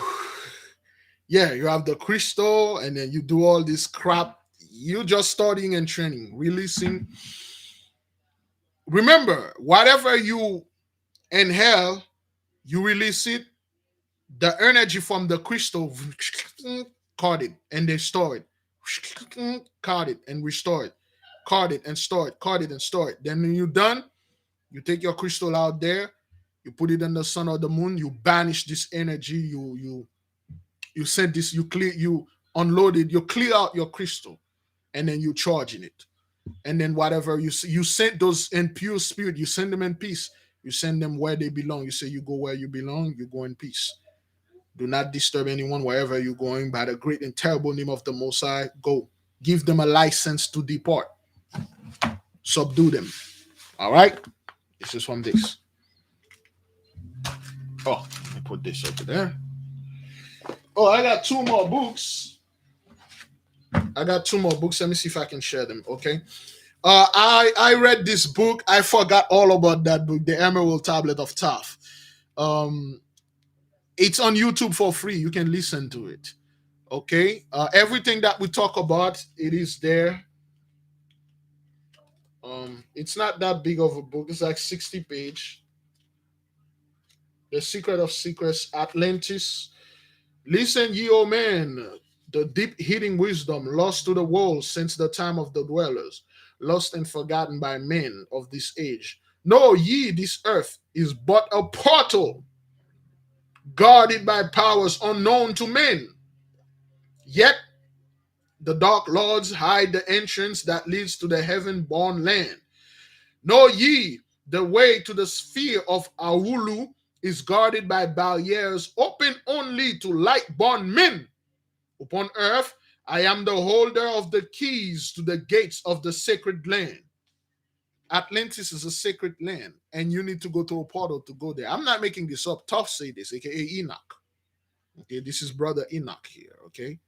Yeah, you have the crystal, and then you do all this crap. You're just studying and training, releasing. Remember, whatever you inhale, you release it. The energy from the crystal caught it, and they store it. Caught it and restore it. Caught it and store it. Caught it and store it. Then when you're done, you take your crystal out there, you put it in the sun or the moon, you banish this energy, you send this, you clear, you unload it, you clear out your crystal, and then you charge in it. And then whatever you send those impure spirit, you send them in peace. You send them where they belong. You say you go where you belong, you go in peace. Do not disturb anyone wherever you're going. By the great and terrible name of the Most High, go. Give them a license to depart. Subdue them. All right? This is from this. Oh, let me put this over there. Oh, I got two more books. Let me see if I can share them. Okay. I read this book. I forgot all about that book, The Emerald Tablet of Thoth. It's on YouTube for free. You can listen to it. Okay. Everything that we talk about, it is there. It's not that big of a book. It's like 60 page. The Secret of Secrets, Atlantis. Listen, ye o men, the deep hidden wisdom lost to the world since the time of the dwellers, lost and forgotten by men of this age. Know ye, this earth is but a portal guarded by powers unknown to men. Yet the dark lords hide the entrance that leads to the heaven-born land. Know ye, the way to the sphere of Aulu is guarded by barriers open only to light-born men. Upon earth, I am the holder of the keys to the gates of the sacred land. Atlantis is a sacred land, and you need to go to a portal to go there. I'm not making this up. Tough say this, aka Enoch. Okay, this is brother Enoch here. Okay,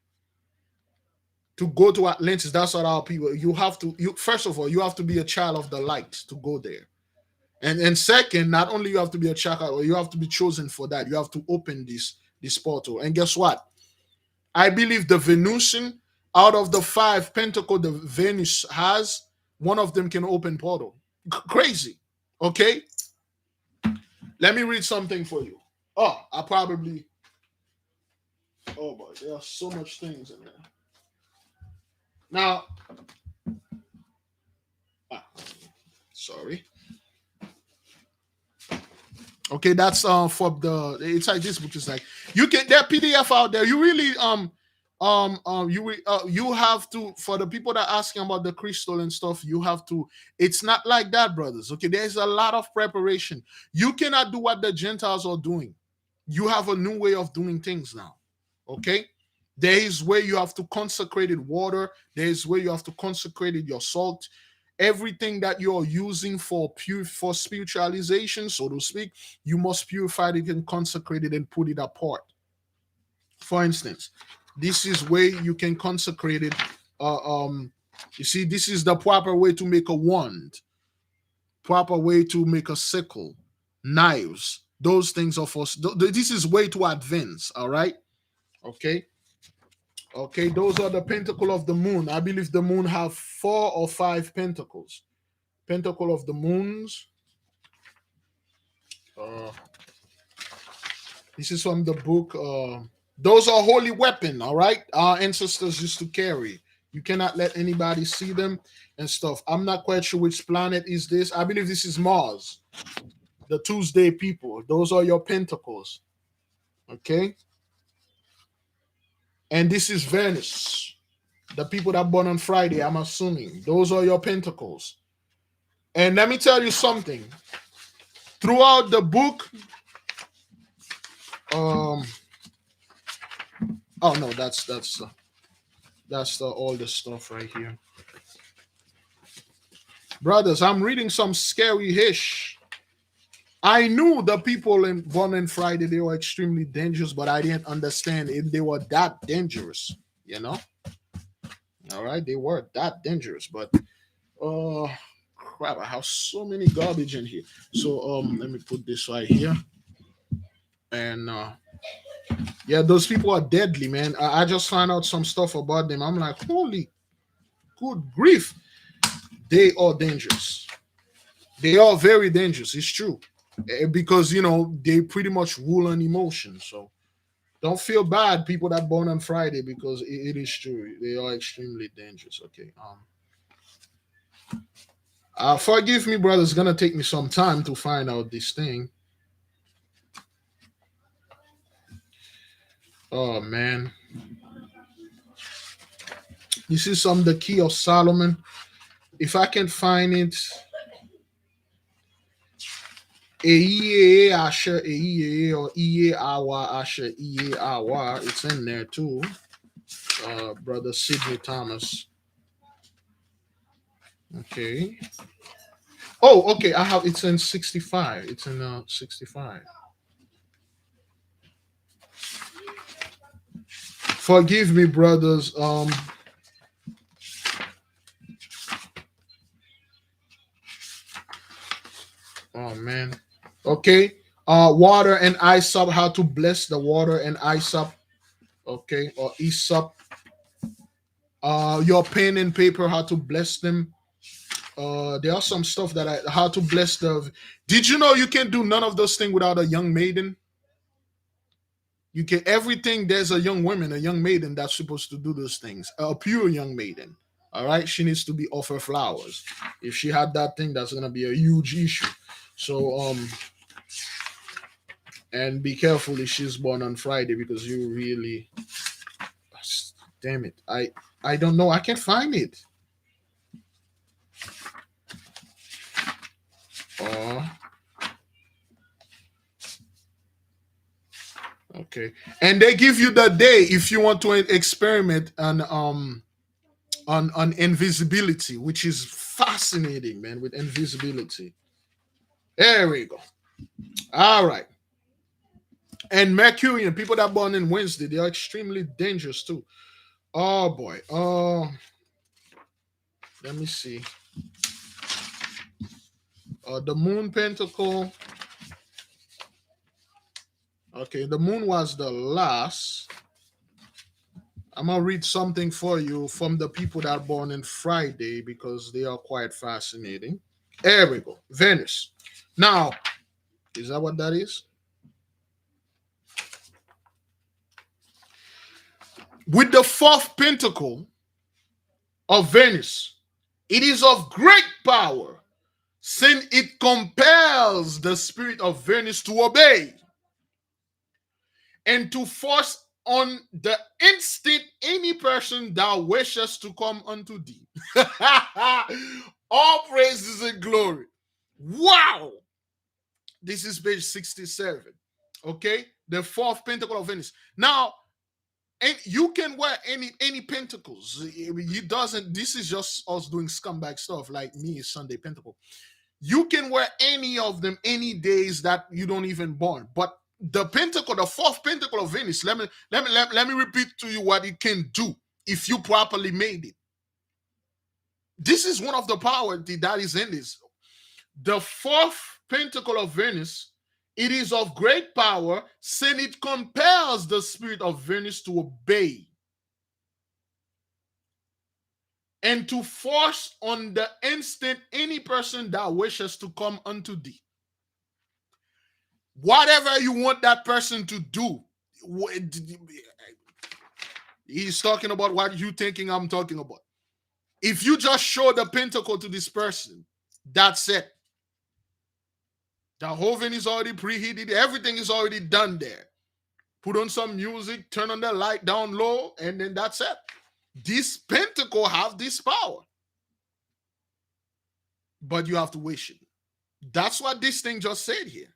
to go to Atlantis, that's what our people. You have to. You first of all, you have to be a child of the light to go there. And second, not only you have to be a child, or you have to be chosen for that. You have to open this portal. And guess what? I believe the Venusian, out of the 5 pentacle the Venus has, one of them can open portal. Crazy. Okay? Let me read something for you. Oh, oh boy, there are so much things in there. Now, sorry. Okay, that's for the. It's like this book is like you can that PDF out there. You really you have to, for the people that are asking about the crystal and stuff, you have to. It's not like that, brothers. Okay, there's a lot of preparation. You cannot do what the Gentiles are doing. You have a new way of doing things now. Okay, there is where you have to consecrated water. There is where you have to consecrated your salt. Everything that you're using for spiritualization, so to speak, you must purify it and consecrate it and put it apart. For instance, this is where you can consecrate it. You see, this is the proper way to make a wand, proper way to make a sickle, knives. Those things are for. This is way to advance. All right. Okay. Okay, those are the pentacle of the moon. I believe the moon have 4 or 5 pentacles. Pentacle of the moons. This is from the book. Those are holy weapon. All right, our ancestors used to carry. You cannot let anybody see them and stuff. I'm not quite sure which planet is this. I believe this is Mars. The Tuesday people. Those are your pentacles. Okay. And this is Venus. The people that born on Friday, I'm assuming. Those are your pentacles. And let me tell you something. Throughout the book, oh no, that's all the stuff right here. Brothers, I'm reading some scary ish. I knew the people born on Friday, they were extremely dangerous, but I didn't understand if they were that dangerous, you know? All right, they were that dangerous, but crap, I have so many garbage in here. So let me put this right here. And yeah, those people are deadly, man. I just found out some stuff about them. I'm like, holy good grief. They are dangerous. They are very dangerous. It's true. Because they pretty much rule on emotion. So don't feel bad, people that born on Friday, because it is true. They are extremely dangerous. Okay. Forgive me, brother. It's gonna take me some time to find out this thing. Oh man. This is the key of Solomon. If I can find it. Eye Asher Eye or Iye Awa Asher Iye Awa. It's in there too. Brother Sidney Thomas. Okay. Oh, okay. I have it's in 65. It's in 65. Forgive me, brothers. Oh man. Okay. Water and Aesop, how to bless the water and Aesop, okay, or Aesop. Your pen and paper, how to bless them. There are some stuff that how to bless the. Did you know you can do none of those things without a young maiden? You can everything. There's a young woman, a young maiden that's supposed to do those things. A pure young maiden. All right, she needs to be offered flowers. If she had that thing, that's gonna be a huge issue. So and be careful if she's born on Friday because you really, damn it, I don't know. I can't find it. Uh, okay, and they give you the day if you want to experiment on invisibility, which is fascinating, man. With invisibility, there we go. All right, and Mercurian people that born in Wednesday, they are extremely dangerous too. Oh boy. Let me see. The Moon Pentacle. Okay, the Moon was the last. I'm gonna read something for you from the people that are born in Friday because they are quite fascinating. There we go. Venus. Now, is that what that is? With the fourth pentacle of Venus, it is of great power, since it compels the spirit of Venus to obey and to force on the instant any person thou wishes to come unto thee. All praises and glory. Wow. This is page 67. Okay. The fourth pentacle of Venus. Now, and you can wear any pentacles. It doesn't, this is just us doing scumbag stuff like me, Sunday Pentacle. You can wear any of them any days that you don't even born. But the pentacle, the fourth pentacle of Venus, let me repeat to you what it can do if you properly made it. This is one of the power that is in this. The fourth pentacle of Venus, it is of great power, since it compels the spirit of Venus to obey and to force on the instant any person that wishes to come unto thee. Whatever you want that person to do, he's talking about what you thinking I'm talking about. If you just show the pentacle to this person, that's it. The oven is already preheated. Everything is already done there. Put on some music, turn on the light down low, and then that's it. This pentacle have this power. But you have to wish it. That's what this thing just said here.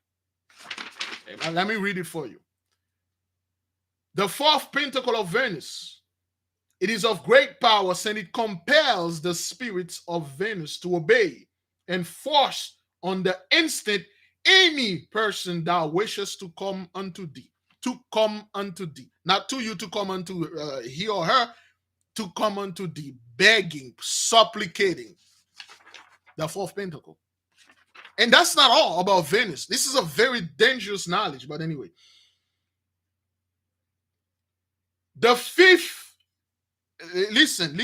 Let me read it for you. The fourth pentacle of Venus, it is of great power, and it compels the spirits of Venus to obey and force on the instant any person that wishes to come unto thee. To come unto thee. Not to you to come unto he or her, to come unto thee, begging, supplicating. The fourth pentacle. And that's not all about Venus. This is a very dangerous knowledge, but anyway. The fifth, listen.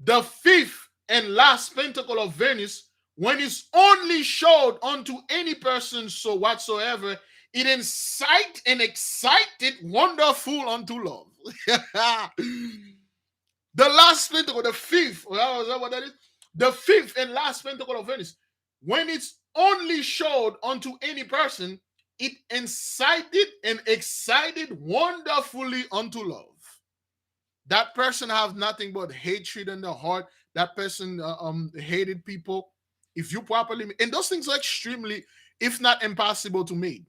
The fifth and last pentacle of Venus, when it's only showed unto any person so whatsoever, it incite and excited wonderful unto love. The last pentacle, the fifth, is that what that is? The fifth and last pentacle of Venus, when it's only showed unto any person, it incited and excited wonderfully unto love. That person have nothing but hatred in the heart. That person hated people. If you properly, and those things are extremely, if not impossible to make.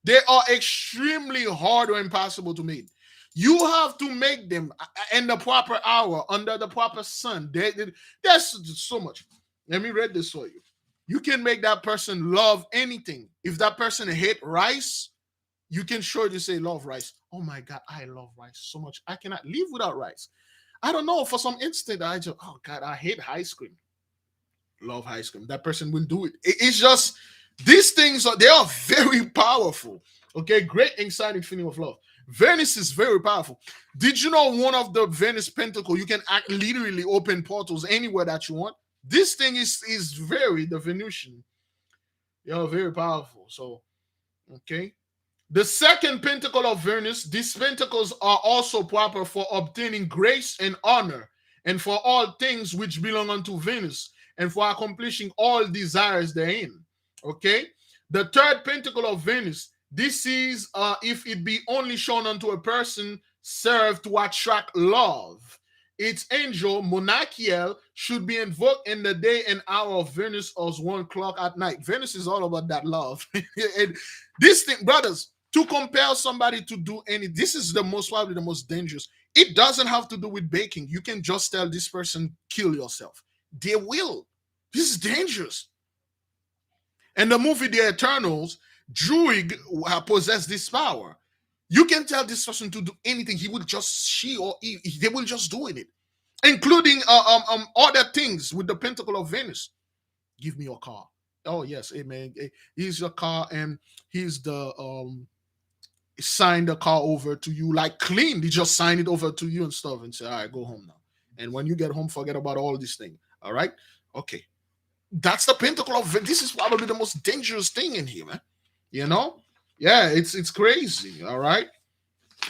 They are extremely hard or impossible to make. You have to make them in the proper hour, under the proper sun. There's so much. Let me read this for you. You can make that person love anything. If that person hate rice, you can surely say love rice. Oh my God, I love rice so much. I cannot live without rice. I don't know. For some instant, I just, oh God, I hate ice cream. Love ice cream. That person will do it. It's just These things they are very powerful. Okay, great insight in feeling of love. Venus is very powerful. Did you know one of the Venus pentacle you can literally open portals anywhere that you want? This thing is very the Venusian. They are very powerful. So okay. The second pentacle of Venus, these pentacles are also proper for obtaining grace and honor, and for all things which belong unto Venus, and for accomplishing all desires therein. Okay? The third pentacle of Venus, this is if it be only shown unto a person, serve to attract love. Its angel, Monarchiel, should be invoked in the day and hour of Venus as 1 o'clock at night. Venus is all about that love. And this thing, brothers, to compel somebody to do any, this is the most probably the most dangerous. It doesn't have to do with baking. You can just tell this person kill yourself. They will. This is dangerous. And the movie The Eternals, Druid possess this power. You can tell this person to do anything. He will just, she or he, they will just doing it, including other things with the Pentacle of Venus. Give me your car. Oh yes, amen. Here's your car, and he's the sign the car over to you like clean. They just sign it over to you and stuff and say, all right, go home now. And when you get home, forget about all these things. All right. Okay. That's the Pentacle of Venus. This is probably the most dangerous thing in here, man. You know? Yeah, it's crazy. All right.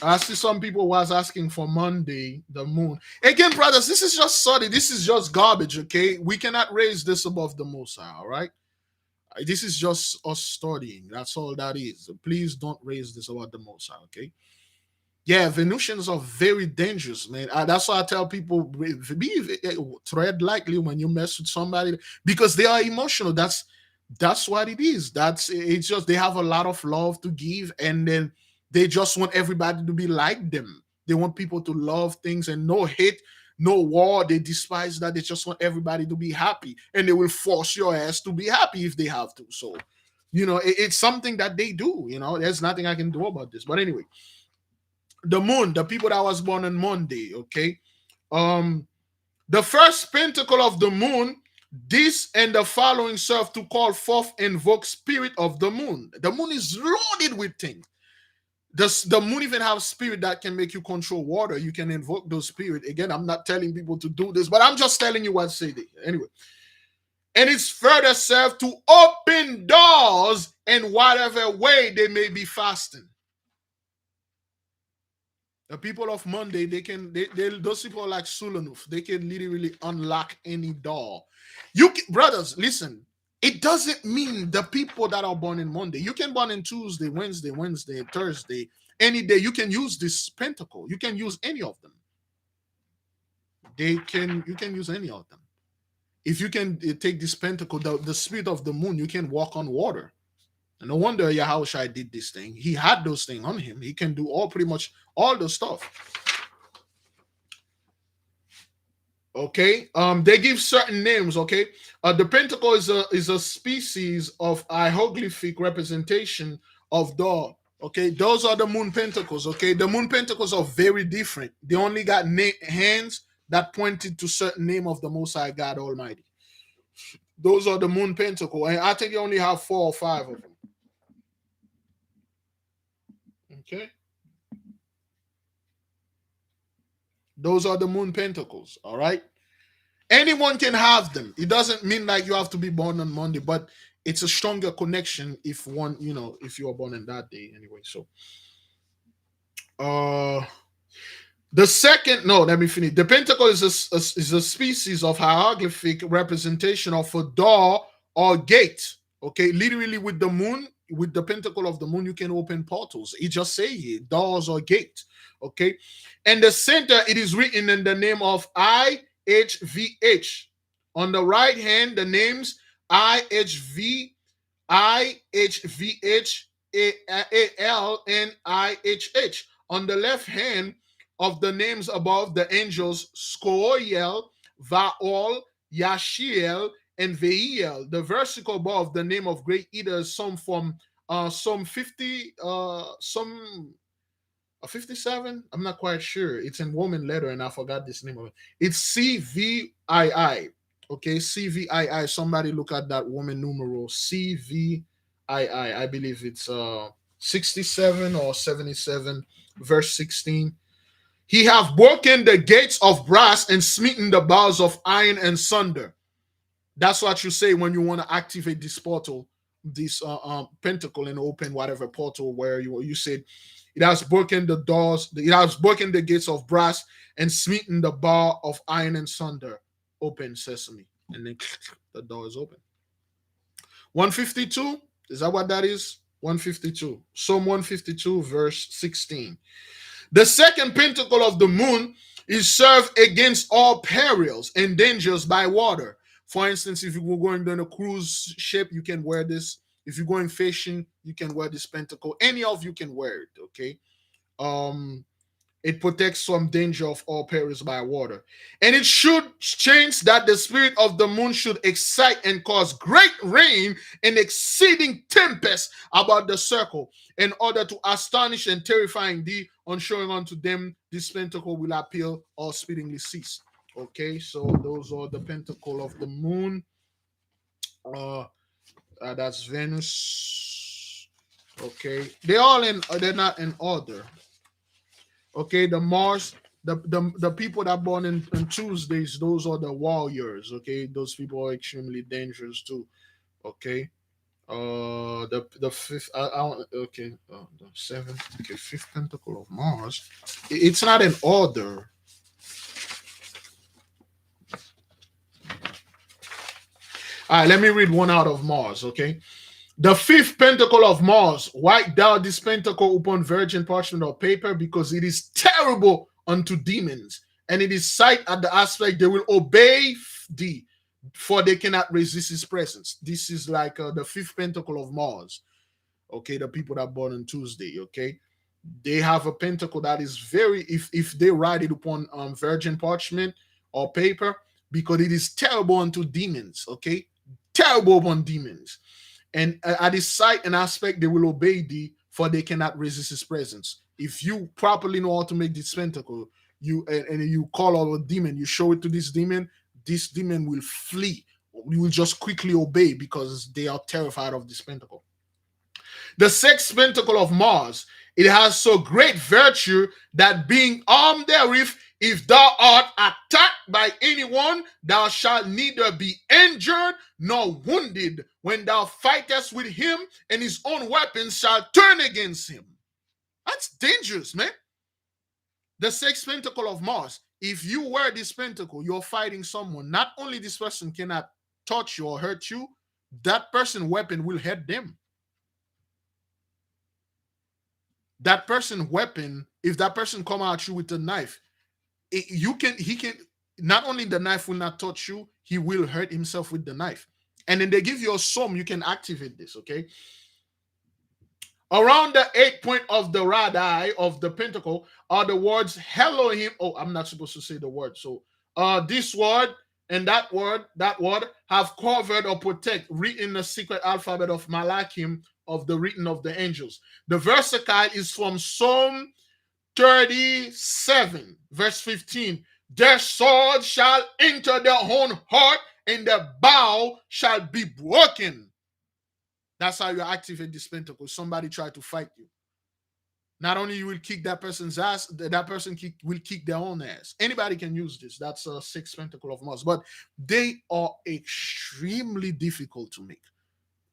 I see some people was asking for Monday, the moon. Again, brothers, this is just sorry. This is just garbage, okay? We cannot raise this above the Most High, all right? This is just us studying. That's all that is. Please don't raise this about the Most High, okay? Yeah, Venusians are very dangerous, man. That's why I tell people tread lightly when you mess with somebody because they are emotional. That's what it is. It's just they have a lot of love to give, and then they just want everybody to be like them. They want people to love things and no hate, no war. They despise that. They just want everybody to be happy, and they will force your ass to be happy if they have to. So, it's something that they do. There's nothing I can do about this. But anyway, the moon, the people that was born on Monday, okay? The first pentacle of the moon, this and the following serve to call forth, invoke spirit of the moon. The moon is loaded with things. The moon even have spirit that can make you control water. You can invoke those spirit. Again, I'm not telling people to do this, but I'm just telling you what say they. Anyway. And it's further served to open doors in whatever way they may be fasting. The people of Monday, those people are like Sulanuf. They can literally unlock any door. Brothers, listen. It doesn't mean the people that are born in Monday. You can born in Tuesday, Wednesday, Thursday, any day. You can use this pentacle. You can use any of them. You can use any of them. If you can take this pentacle, the spirit of the moon, you can walk on water. And no wonder Yahushua did this thing. He had those things on him. He can do pretty much all the stuff. Okay. They give certain names. Okay. The pentacle is a species of hieroglyphic representation of door. Okay. Those are the moon pentacles. Okay. The moon pentacles are very different. They only got hands that pointed to certain name of the Most High God Almighty. Those are the moon pentacle, and I think you only have 4 or 5 of them. Okay. Those are the moon pentacles. All right. Anyone can have them. It doesn't mean like you have to be born on Monday, but it's a stronger connection if if you are born on that day anyway. So, the second, no, let me finish. The pentacle is a species of hieroglyphic representation of a door or gate. Okay, literally with the moon, with the pentacle of the moon, you can open portals. It just say here, doors or gate. Okay, and the center, it is written in the name of IHVH. On the right hand, the names IHV, IHVH, AL, and IHH. On the left hand of the names above, the angels Skoel, Vaol, Yashiel, and Veiel. The versicle above the name of great eaters, some from some 50, some 57. I'm not quite sure. It's in Roman letter, and I forgot this name of it. It's CVII. Okay, CVII. Somebody look at that Roman numeral CVII. I believe it's 67 or 77, verse 16. He hath broken the gates of brass and smitten the bars of iron and sunder. That's what you say when you want to activate this portal, this pentacle, and open whatever portal where you said it has broken the doors, it has broken the gates of brass and smitten the bar of iron and sunder. Open sesame, and then the door is open. 152, is that what that is? 152, Psalm 152, verse 16. The second pentacle of the moon is served against all perils and dangers by water. For instance, if you're going on a cruise ship, you can wear this. If you're going fishing, you can wear this pentacle. Any of you can wear it, okay? It protects from danger of all perils by water. And it should change that the spirit of the moon should excite and cause great rain and exceeding tempest about the circle, in order to astonish and terrifying thee, on showing unto them this pentacle will appear or speedingly cease. Okay, so those are the pentacle of the moon. That's Venus. Okay, they're not in order. Okay, the Mars, the people that are born on Tuesdays, those are the warriors. Okay, those people are extremely dangerous too. Okay, the fifth, okay, the seventh, okay, fifth pentacle of Mars. It's not in order. All right, let me read one out of Mars. Okay. The fifth pentacle of Mars, write thou this pentacle upon virgin parchment or paper, because it is terrible unto demons, and it is sight at the aspect they will obey thee, for they cannot resist his presence. This is like the fifth pentacle of Mars. Okay, the people that are born on Tuesday. Okay, they have a pentacle that is very, if they write it upon virgin parchment or paper, because it is terrible unto demons. Okay, terrible upon demons. And at his sight and aspect, they will obey thee, for they cannot resist his presence. If you properly know how to make this pentacle, and you call out a demon, you show it to this demon will flee. You will just quickly obey, because they are terrified of this pentacle. The sixth pentacle of Mars, it has so great virtue that being armed therewith, if thou art attacked by anyone, thou shalt neither be injured nor wounded when thou fightest with him, and his own weapons shall turn against him. That's dangerous, man. The sixth pentacle of Mars, if you wear this pentacle, you're fighting someone. Not only this person cannot touch you or hurt you, that person's weapon will hurt them. That person's weapon, if that person come at you with a knife, he can, not only the knife will not touch you, he will hurt himself with the knife. And then they give you a psalm, you can activate this. Okay, around the 8th point of the radii of the pentacle are the words Elohim. Oh, I'm not supposed to say the word. So this word and that word have covered or protect, written the secret alphabet of Malachim, of the written of the angels. The versicle is from Psalm 37, verse 15. Their sword shall enter their own heart, and their bow shall be broken. That's how you activate this pentacle. Somebody try to fight you. Not only you will kick that person's ass, that person will kick their own ass. Anybody can use this. That's a sixth pentacle of Moss. But they are extremely difficult to make.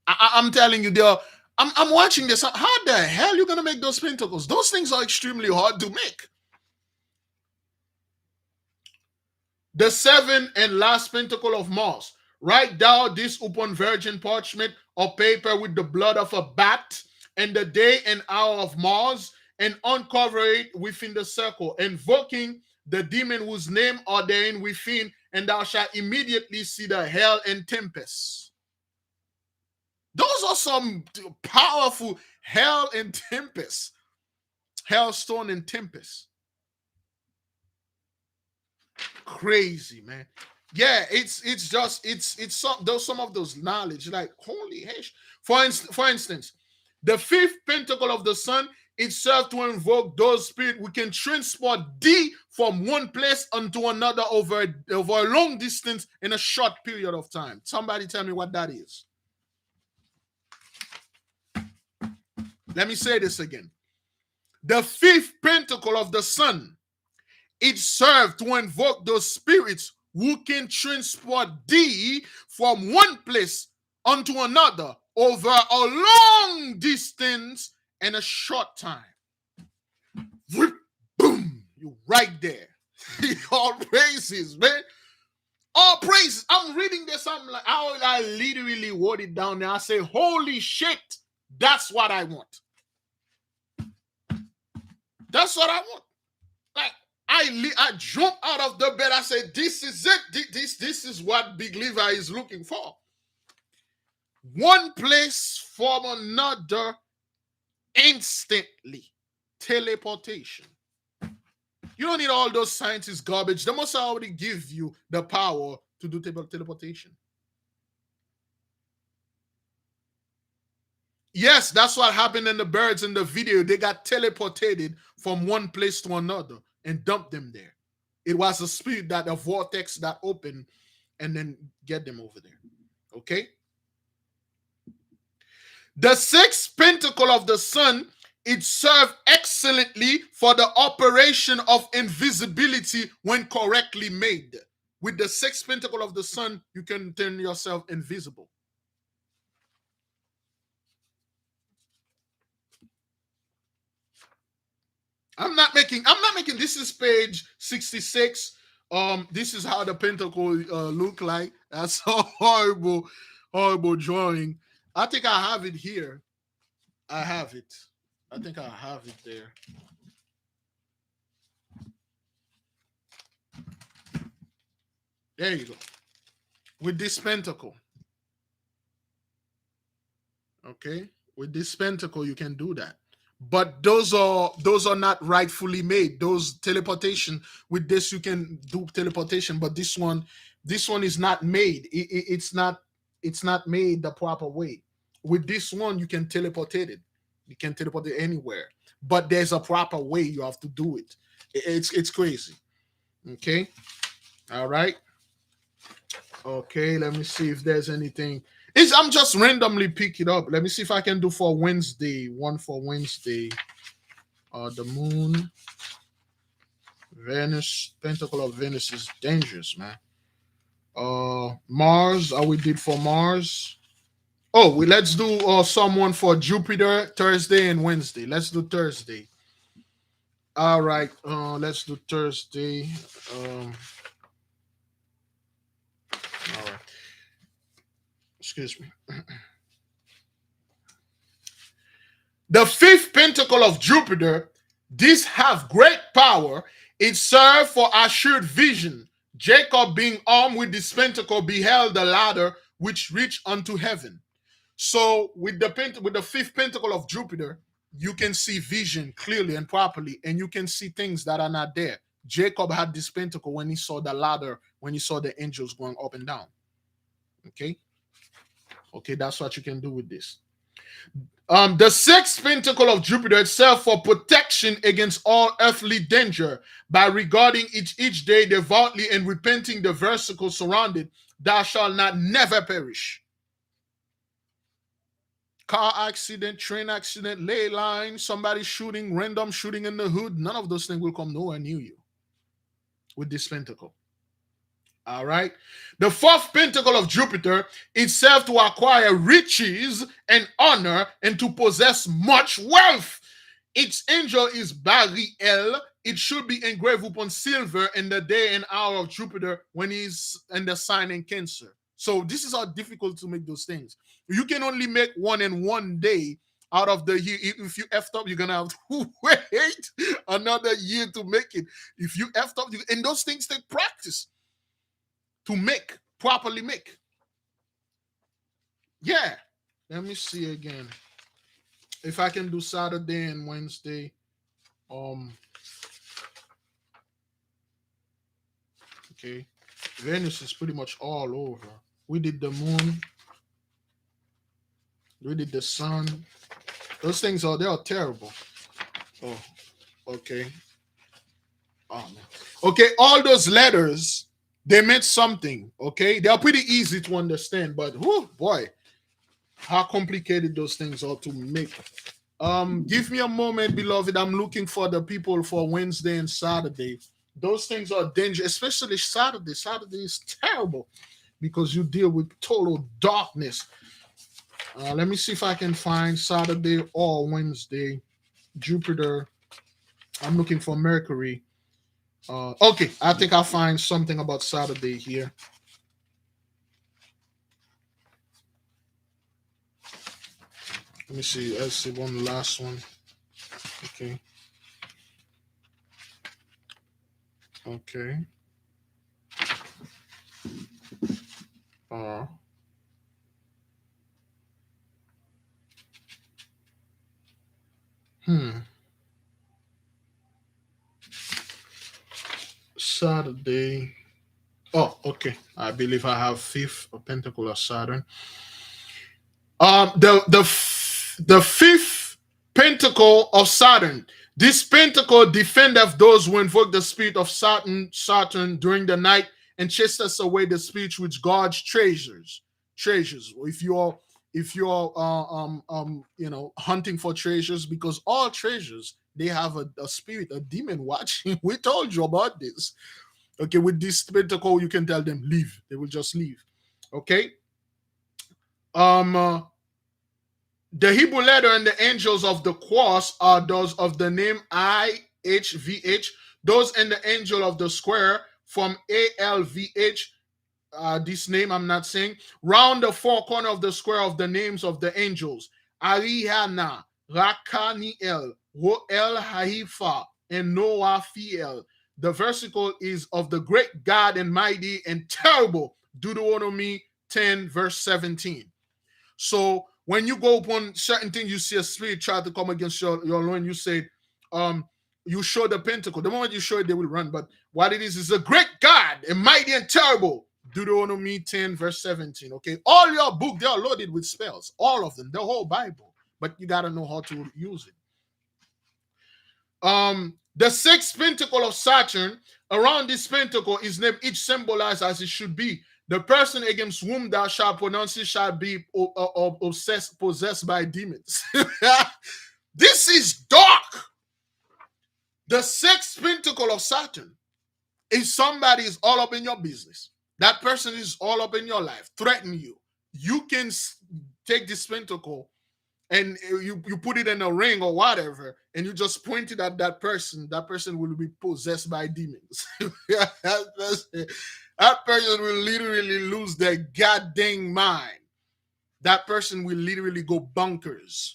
I'm telling you, I'm watching this. How the hell are you going to make those pentacles? Those things are extremely hard to make. The seventh and last pentacle of Moss. Write thou this upon virgin parchment or paper with the blood of a bat, and the day and hour of Mars, and uncover it within the circle, invoking the demon whose name are therein within, and thou shalt immediately see the hell and tempest. Those are some powerful hell and tempest, hailstone and tempest. Crazy, man. Yeah, it's some of those knowledge, like holy hesh. For instance, the fifth pentacle of the sun, it serves to invoke those spirits who can transport thee from one place unto another over a long distance in a short period of time. Somebody tell me what that is. Let me say this again. The fifth pentacle of the sun, it served to invoke those spirits who can transport thee from one place unto another over a long distance in a short time. Whip, boom, you right there. All praises, man. All praises. I'm reading this. I'm like, I literally wrote it down there. I say, holy shit, that's what I want. That's what I want. Like, I jump out of the bed. I said, this is it. This is what Big Levi is looking for. One place from another instantly. Teleportation. You don't need all those scientist garbage. The Most High already give you the power to do teleportation. Yes, that's what happened in the birds in the video. They got teleported from one place to another and dumped them there. It was a spirit, that a vortex that opened and then get them over there. Okay? The sixth pentacle of the sun, it served excellently for the operation of invisibility when correctly made. With the sixth pentacle of the sun, you can turn yourself invisible. I'm not making, this is page 66. This is how the pentacle look like. That's a horrible drawing. I think I have it here. I have it. I think I have it there. There you go. With this pentacle. Okay? With this pentacle, you can do that. But those are not rightfully made. Those teleportation, with this you can do teleportation, but this one is not made. It's not made the proper way. With this one, you can teleport it. You can teleport it anywhere. But there's a proper way you have to do it. It's crazy. Okay. All right. Okay, let me see if there's anything. I'm just randomly pick it up. Let me see if I can do for Wednesday. One for Wednesday. The moon. Venus. Pentacle of Venus is dangerous, man. Mars. We did for Mars. Oh, let's do someone for Jupiter, Thursday and Wednesday. Let's do Thursday. All right. Let's do Thursday. All right. Excuse me. The fifth pentacle of Jupiter, this have great power. It served for assured vision. Jacob, being armed with this pentacle, beheld the ladder which reached unto heaven. So with the fifth pentacle of Jupiter, you can see vision clearly and properly, and you can see things that are not there. Jacob had this pentacle when he saw the ladder, when he saw the angels going up and down. Okay, that's what you can do with this. The sixth pentacle of Jupiter itself for protection against all earthly danger by regarding each day devoutly and repenting the versicle surrounded, thou shalt not never perish. Car accident, train accident, ley line, somebody shooting, random shooting in the hood, none of those things will come nowhere near you with this pentacle. All right. The fourth pentacle of Jupiter is served to acquire riches and honor and to possess much wealth. Its angel is Bariel. It should be engraved upon silver in the day and hour of Jupiter when he's in the sign in Cancer. So this is how difficult to make those things. You can only make one in one day out of the year. If you effed up, you're going to have to wait another year to make it. If you effed up, and those things take practice to properly make. Yeah. Let me see again. If I can do Saturday and Wednesday. Okay. Venus is pretty much all over. We did the moon. We did the sun. Those things they are terrible. Oh, okay. Oh, man. Okay, all those letters, they meant something, okay? They are pretty easy to understand, but whoo, boy, how complicated those things are to make. Give me a moment, beloved. I'm looking for the people for Wednesday and Saturday. Those things are dangerous, especially Saturday. Saturday is terrible because you deal with total darkness. Let me see if I can find Saturday or Wednesday. Jupiter. I'm looking for Mercury. Okay, I think I'll find something about Saturday here. Let me see. Let's see one last one. Okay. Okay. Uh, hmm. Saturday. Oh, okay. I believe I have fifth of Pentacle of Saturn. The fifth pentacle of Saturn. This pentacle defendeth those who invoke the spirit of Saturn during the night and chaseth away the spirit which guards treasures. Treasures. If you're hunting for treasures, because all treasures they have a spirit, a demon watching. We told you about this. Okay, with this pentacle, you can tell them leave. They will just leave. Okay. The Hebrew letter and the angels of the cross are those of the name IHVH. Those and the angel of the square from ALVH. This name I'm not saying. Round the four corner of the square of the names of the angels: Arihana, Rakaniel, Roel Haifa, and Noafiel. The versicle is of the great God and mighty and terrible. Deuteronomy 10, verse 17. So when you go upon certain things, you see a spirit try to come against your loin, you say, you show the pentacle. The moment you show it, they will run. But what it is a great God and mighty and terrible. Deuteronomy 10, verse 17. Okay. All your book, they are loaded with spells. All of them, the whole Bible. But you got to know how to use it. The sixth pentacle of Saturn, around this pentacle is named, each symbolized as it should be. The person against whom thou shalt pronounce it shall be possessed by demons. This is dark. The sixth pentacle of Saturn is somebody is all up in your business. That person is all up in your life, threaten you. You can take this pentacle and you put it in a ring or whatever, and you just point it at that person will be possessed by demons. That person will literally lose their goddamn mind. That person will literally go bonkers.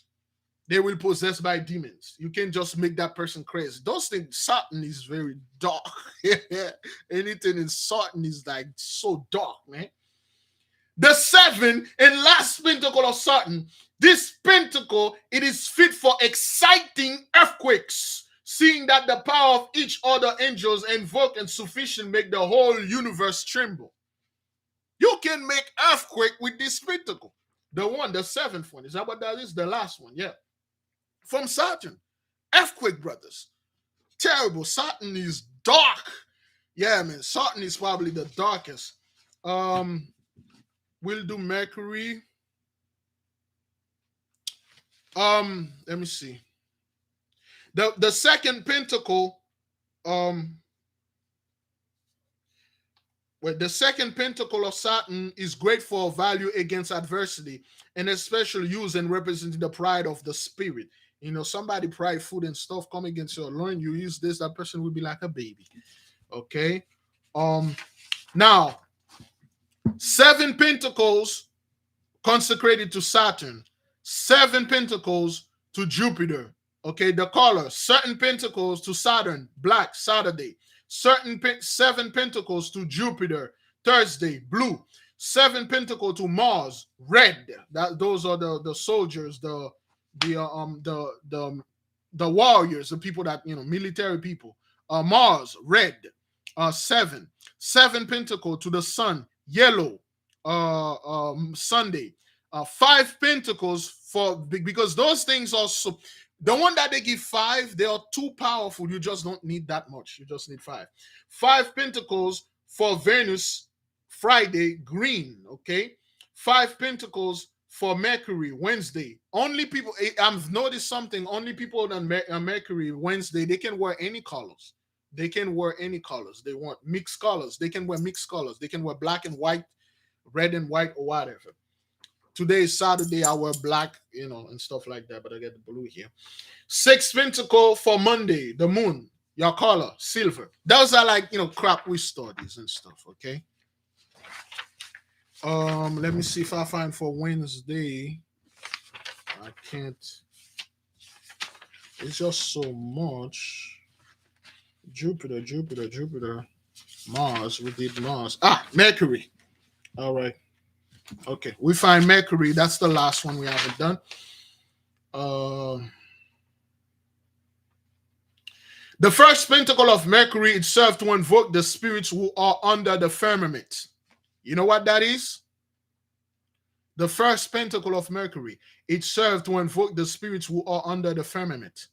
They will possessed by demons. You can't just make that person crazy. Those things, Saturn is very dark. Anything in Saturn is like so dark, man. The seventh and last pentacle of Saturn, this pentacle, it is fit for exciting earthquakes, seeing that the power of each other angels invoke and sufficient make the whole universe tremble. You can make earthquake with this pentacle. The seventh one. Is that what that is? The last one, yeah. From Saturn. Earthquake, brothers. Terrible. Saturn is dark. Yeah, man. Saturn is probably the darkest. We'll do Mercury. Let me see. The second pentacle, the second pentacle of Saturn is great for value against adversity, and especially used in representing the pride of the spirit. You know, somebody pride food and stuff come against your loin, you use this, that person will be like a baby. Okay. Now, seven pentacles consecrated to Saturn, seven pentacles to Jupiter. Okay, the color, certain pentacles to Saturn, black, Saturday. Seven pentacles to Jupiter, Thursday, blue. Seven pentacles to Mars, red. Those are the soldiers, the warriors, the people that, military people. Mars, red. Seven pentacle to the sun, yellow. Sunday. Five pentacles because those things are so. The one that they give five, they are too powerful. You just don't need that much. You just need five. Five pentacles for Venus, Friday, green. Okay. Five pentacles for Mercury Wednesday. Only people, I've noticed something. Only people on Mercury Wednesday, they can wear any colors. They can wear any colors. They want mixed colors. They can wear mixed colors. They can wear black and white, red and white, or whatever. Today is Saturday. I wear black, and stuff like that. But I get the blue here. Six Pentacle for Monday. The moon. Your color silver. Those are like crap we studies and stuff. Okay. Let me see if I find for Wednesday. I can't. It's just so much. Jupiter. Mars. We did Mars. Mercury. All right. Okay. We find Mercury. That's the last one we haven't done. The first pentacle of Mercury, it served to invoke the spirits who are under the firmament. You know what that is? The first pentacle of Mercury, it served to invoke the spirits who are under the firmament.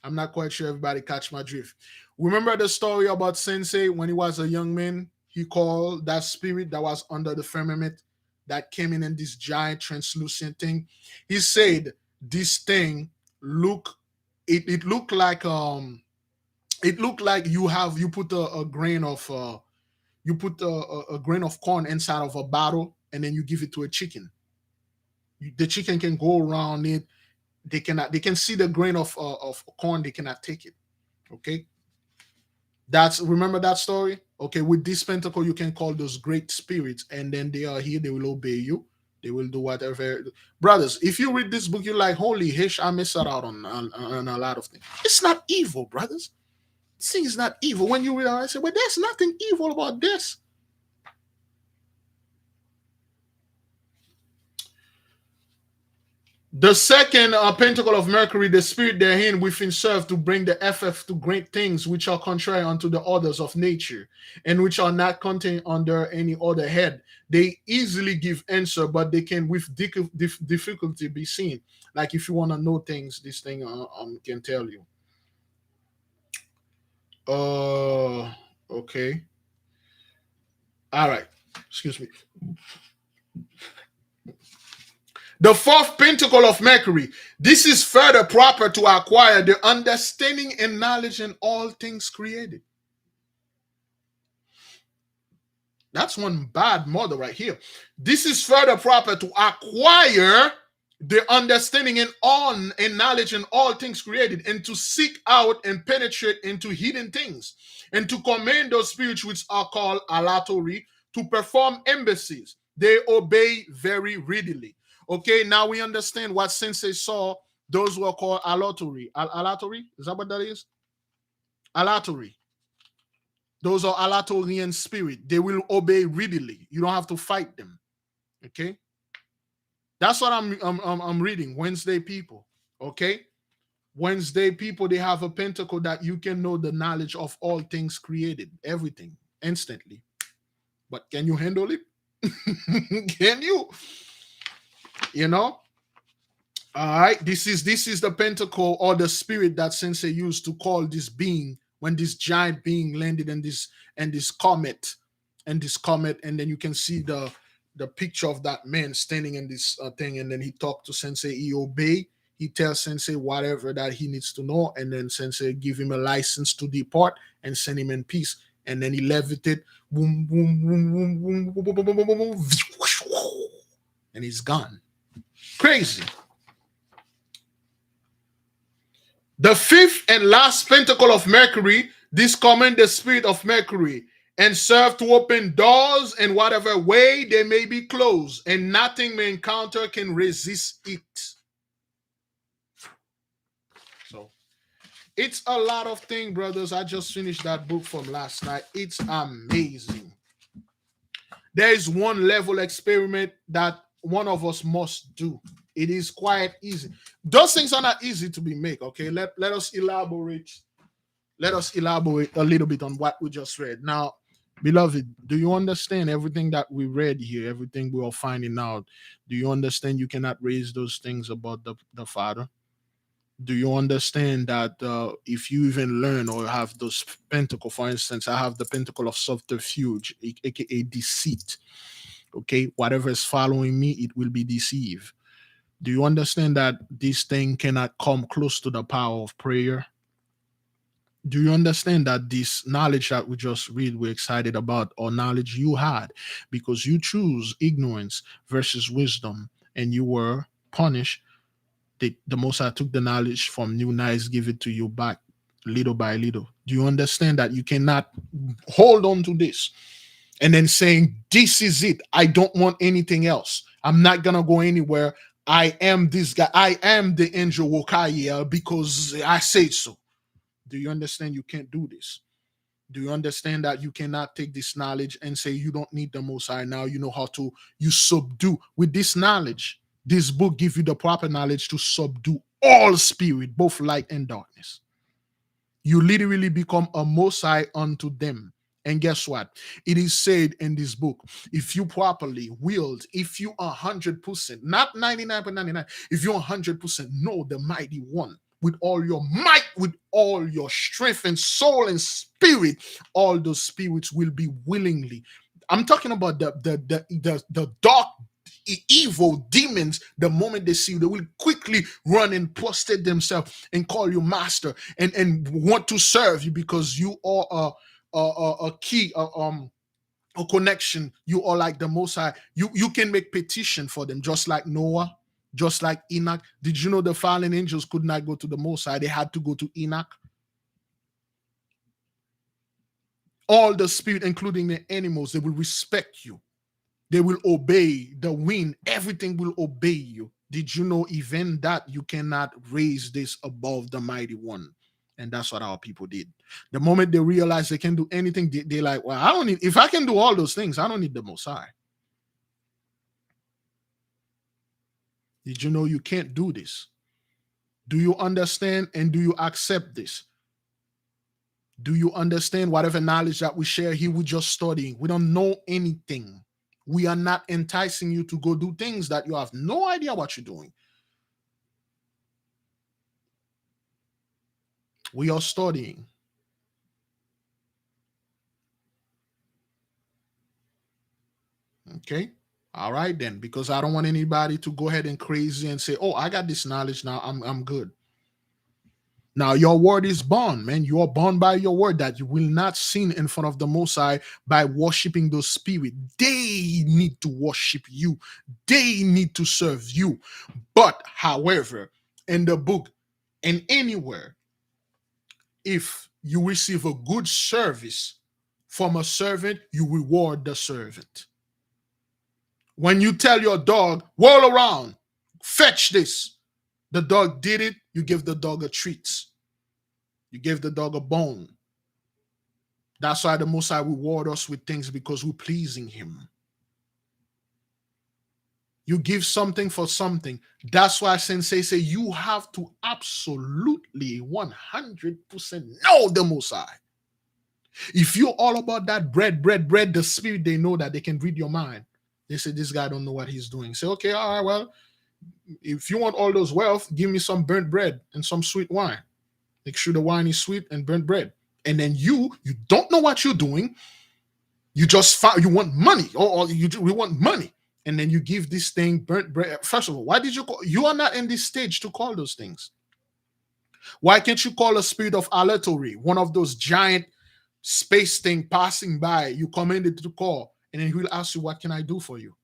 I'm not quite sure everybody catch my drift. Remember the story about Sensei when he was a young man? He called that spirit that was under the firmament that came in this giant translucent thing. He said this thing it looked like you put a grain of a grain of corn inside of a bottle and then you give it to a chicken. The chicken can go around it. They can see the grain of corn. They cannot take it. Okay. Remember that story? Okay. With this pentacle, you can call those great spirits, and then they are here. They will obey you. They will do whatever. Brothers, if you read this book, you're like, holy hish, I missed out on a lot of things. It's not evil, brothers. This thing is not evil. When you read it, I say, well, there's nothing evil about this. The second pentacle of Mercury, the spirit therein within serve to bring the effort to great things which are contrary unto the orders of nature and which are not contained under any other head. They easily give answer, but they can with difficulty be seen. Like if you want to know things, this thing can tell you. Okay. All right. Excuse me. The fourth pentacle of Mercury. This is further proper to acquire the understanding and knowledge in all things created. That's one bad mother right here. This is further proper to acquire the understanding and knowledge in all things created, and to seek out and penetrate into hidden things, and to command those spirits which are called aleatory to perform embassies. They obey very readily. Okay, now we understand what Sensei saw. Those were called aleatory. Aleatory? Is that what that is? Aleatory. Those are aleatorian spirit. They will obey readily. You don't have to fight them. Okay? That's what I'm reading. Wednesday people. Okay? Wednesday people, they have a pentacle that you can know the knowledge of all things created. Everything. Instantly. But can you handle it? Can you? You know? All right. This is the pentacle or the spirit that Sensei used to call this being when this giant being landed in this comet, and then you can see the picture of that man standing in this thing, and then he talked to Sensei. He obey. He tells Sensei whatever that he needs to know, and then Sensei give him a license to depart and send him in peace. And then he levitated, boom, boom, boom, boom, boom, boom, boom, boom, boom, boom, boom, and he's gone. Crazy. The fifth and last pentacle of Mercury, this command the spirit of Mercury, and serve to open doors in whatever way they may be closed, and nothing may encounter can resist it. So it's a lot of things, brothers. I just finished that book from last night. It's amazing. There is one level experiment that one of us must do. It is quite easy. Those things are not easy to be made. Okay, let us elaborate. Let us elaborate a little bit on what we just read. Now, beloved, do you understand everything that we read here? Everything we are finding out. Do you understand you cannot raise those things about the Father? Do you understand that if you even learn or have those pentacle, for instance, I have the pentacle of subterfuge, aka deceit. Okay, whatever is following me, it will be deceived. Do you understand that this thing cannot come close to the power of prayer? Do you understand that this knowledge that we just read, we're excited about, or knowledge you had because you choose ignorance versus wisdom and you were punished? The Most High took the knowledge from you, nice, give it to you back little by little. Do you understand that you cannot hold on to this and then saying, this is it, I don't want anything else, I'm not gonna go anywhere, I am this guy, I am the angel Wokaia because I say so? Do you understand you can't do this? Do you understand that you cannot take this knowledge and say you don't need the Most High now? You know how to, you subdue with this knowledge. This book gives you the proper knowledge to subdue all spirit, both light and darkness. You literally become a Most High unto them. And guess what? It is said in this book, if you properly wield, if you 100%, not 99.99, if you 100% know the mighty one with all your might, with all your strength and soul and spirit, all those spirits will be willingly. I'm talking about the dark evil demons. The moment they see you, they will quickly run and prostrate themselves and call you master and want to serve you because you are a key, a connection. You are like the Most High. You can make petition for them, just like Noah, just like Enoch. Did you know the fallen angels could not go to the Most High? They had to go to Enoch. All the spirit, including the animals, they will respect you. They will obey the wind. Everything will obey you. Did you know even that you cannot raise this above the mighty one? And that's what our people did. The moment they realize they can do anything, they're like, well, I don't need, if I can do all those things, I don't need the Most High. Did you know you can't do this? Do you understand and do you accept this? Do you understand whatever knowledge that we share here? We're just studying. We don't know anything. We are not enticing you to go do things that you have no idea what you're doing. We are studying. Okay. All right then, because I don't want anybody to go ahead and crazy and say, "Oh, I got this knowledge now. I'm good." Now your word is born, man. You are born by your word that you will not sin in front of the Most High by worshiping those spirits. They need to worship you. They need to serve you. But however, in the book and anywhere, if you receive a good service from a servant, you reward the servant. When you tell your dog, whirl around, fetch this, the dog did it, you give the dog a treat. You give the dog a bone. That's why the Most High reward us with things, because we're pleasing him. You give something for something. That's why Sensei say you have to absolutely 100% know the Most High. If you're all about that bread, the spirit, they know that they can read your mind. They say, this guy don't know what he's doing. Say, okay, all right, well, if you want all those wealth, give me some burnt bread and some sweet wine. Make sure the wine is sweet and burnt bread. And then you don't know what you're doing. You just you want money, or we want money. And then you give this thing burnt bread. First of all, why did you call? You are not in this stage to call those things. Why can't you call a spirit of aleatory, one of those giant space thing passing by? You commanded to call, and then he will ask you, what can I do for you?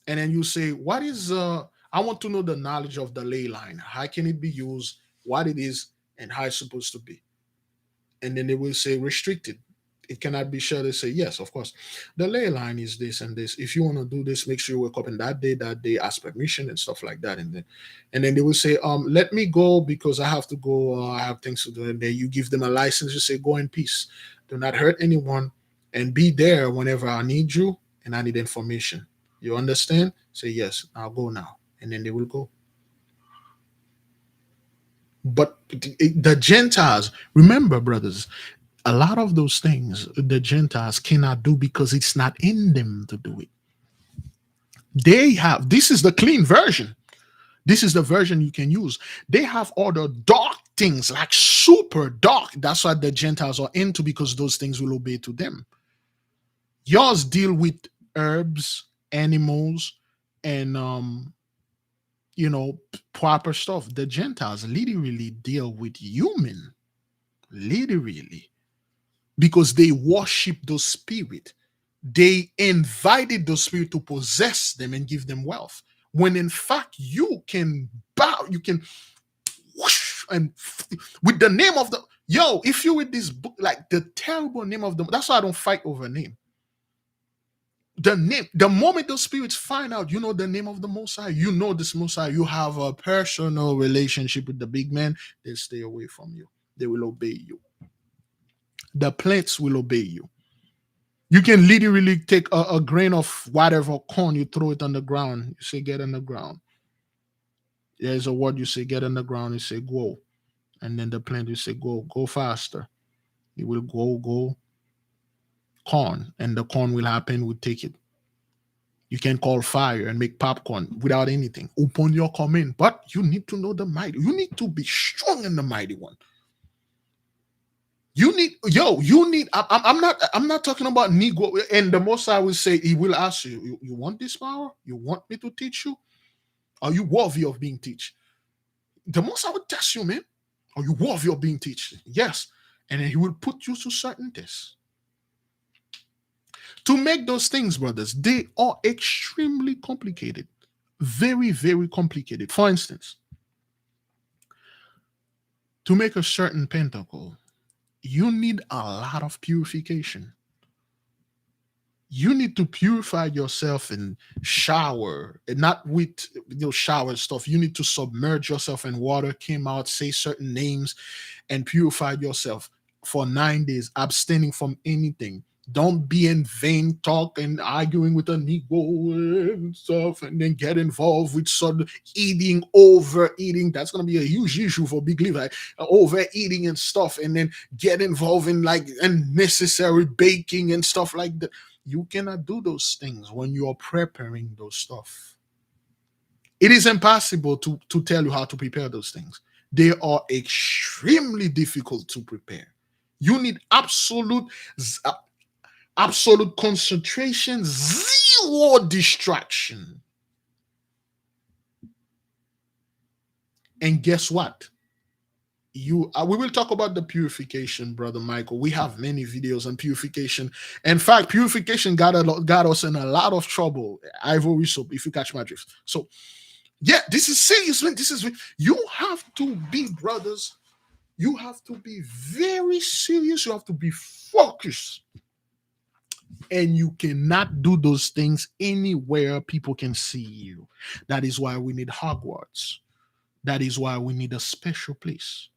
And then you say, what is I want to know the knowledge of the ley line. How can it be used, what it is, and how it's supposed to be? And then they will say restricted. It cannot be shared. They say, yes, of course. The ley line is this and this. If you want to do this, make sure you wake up in that day, ask permission and stuff like that. And then they will say, let me go because I have to go. I have things to do. And then you give them a license. You say, go in peace. Do not hurt anyone and be there whenever I need you and I need information. You understand? Say, yes, I'll go now. And then they will go. But the Gentiles, remember, brothers, a lot of those things the Gentiles cannot do because it's not in them to do it. They have, this is the clean version. This is the version you can use. They have all the dark things, like super dark. That's what the Gentiles are into, because those things will obey to them. Yours deal with herbs, animals, and proper stuff. The Gentiles literally deal with human, literally, because they worship those spirit. They invited those spirit to possess them and give them wealth. When in fact you can bow, you can whoosh, and with the name of the if you with this book, like the terrible name of them, that's why I don't fight over name. The name, the moment those spirits find out, the name of the Most High, this Most High, you have a personal relationship with the big man, they'll stay away from you. They will obey you. The plants will obey you. You can literally take a grain of whatever corn, you throw it on the ground, you say, get on the ground. There's a word, you say, get on the ground, you say, go. And then the plant, you say, go faster. It will go, corn, and the corn will happen, we'll take it. You can call fire and make popcorn without anything. Open your command, but you need to know the mighty. You need to be strong in the mighty one. You need, I'm not talking about Negro. And the most I will say, he will ask you, you want this power? You want me to teach you? Are you worthy of being taught? The most I would test you, man. Are you worthy of being taught? Yes. And then he will put you to certain tests. To make those things, brothers, they are extremely complicated. Very, very complicated. For instance, to make a certain pentacle, you need a lot of purification. You need to purify yourself in shower, and not with shower stuff. You need to submerge yourself in water, came out, say certain names, and purify yourself for 9 days, abstaining from anything. Don't be in vain talk and arguing with a Negro and stuff, and then get involved with sort eating, overeating. That's going to be a huge issue for big Levi. Overeating and stuff, and then get involved in like unnecessary baking and stuff like that. You cannot do those things when you are preparing those stuff. It is impossible to tell you how to prepare those things. They are extremely difficult to prepare. You need absolute concentration, zero distraction. And guess what? We will talk about the purification, brother Michael. We have many videos on purification. In fact, purification got us in a lot of trouble. Ivory soap, if you catch my drift. So, yeah, this is serious, man. You have to be, brothers. You have to be very serious. You have to be focused. And you cannot do those things anywhere people can see you. That is why we need Hogwarts. That is why we need a special place.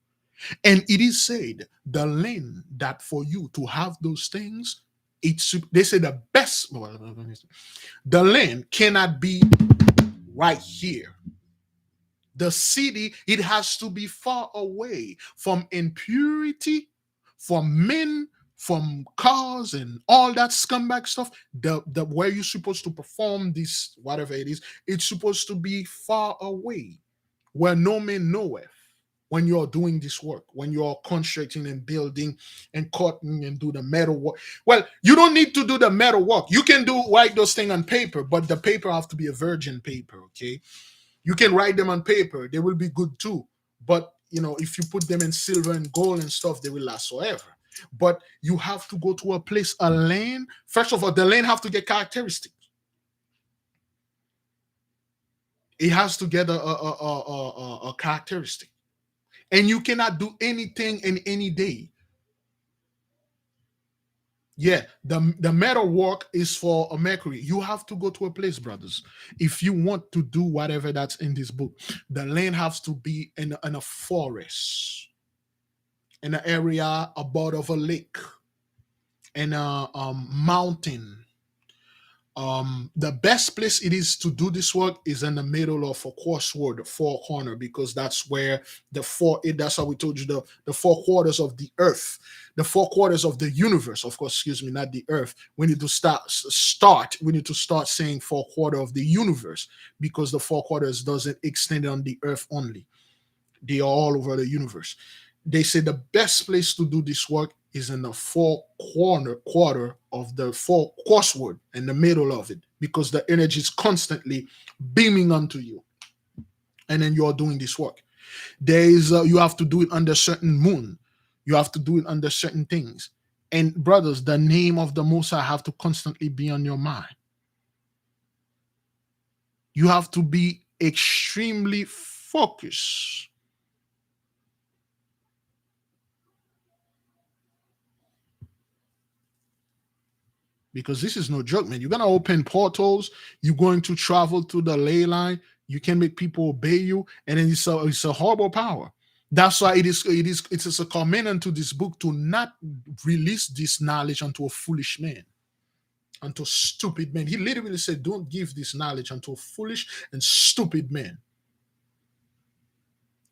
And it is said, the land that for you to have those things, they say the best, the land cannot be right here. The city, it has to be far away from impurity, from men, from cars and all that scumbag stuff. The where you're supposed to perform this, whatever it is, it's supposed to be far away, where no man knoweth. When you're doing this work, when you're constructing and building and cutting and do the metal work. Well, you don't need to do the metal work. You can write those things on paper, but the paper have to be a virgin paper, okay? You can write them on paper. They will be good too. But, if you put them in silver and gold and stuff, they will last forever. But you have to go to a place, a land. First of all, the land have to get characteristics. It has to get a characteristic. And you cannot do anything in any day. Yeah, the metal work is for a mercury. You have to go to a place, brothers. If you want to do whatever that's in this book, the land has to be in a forest, in an area about of a lake, in a mountain. The best place it is to do this work is in the middle of a crossword, the four corner, because that's where that's how we told you the four quarters of the earth, the four quarters of the universe, of course, excuse me, not the earth. We need to we need to start saying four quarter of the universe, because the four quarters doesn't extend on the earth only. They are all over the universe. They say the best place to do this work is in the quarter of the four crossword in the middle of it, because the energy is constantly beaming onto you, and then you're doing this work. There is you have to do it under certain moon. You have to do it under certain things. And brothers, the name of the Most High have to constantly be on your mind. You have to be extremely focused. Because this is no joke, man. You're gonna open portals. You're going to travel through the ley line. You can make people obey you, and then it's a horrible power. That's why it is a commandment to this book to not release this knowledge unto a foolish man, unto stupid men. He literally said, "Don't give this knowledge unto a foolish and stupid man."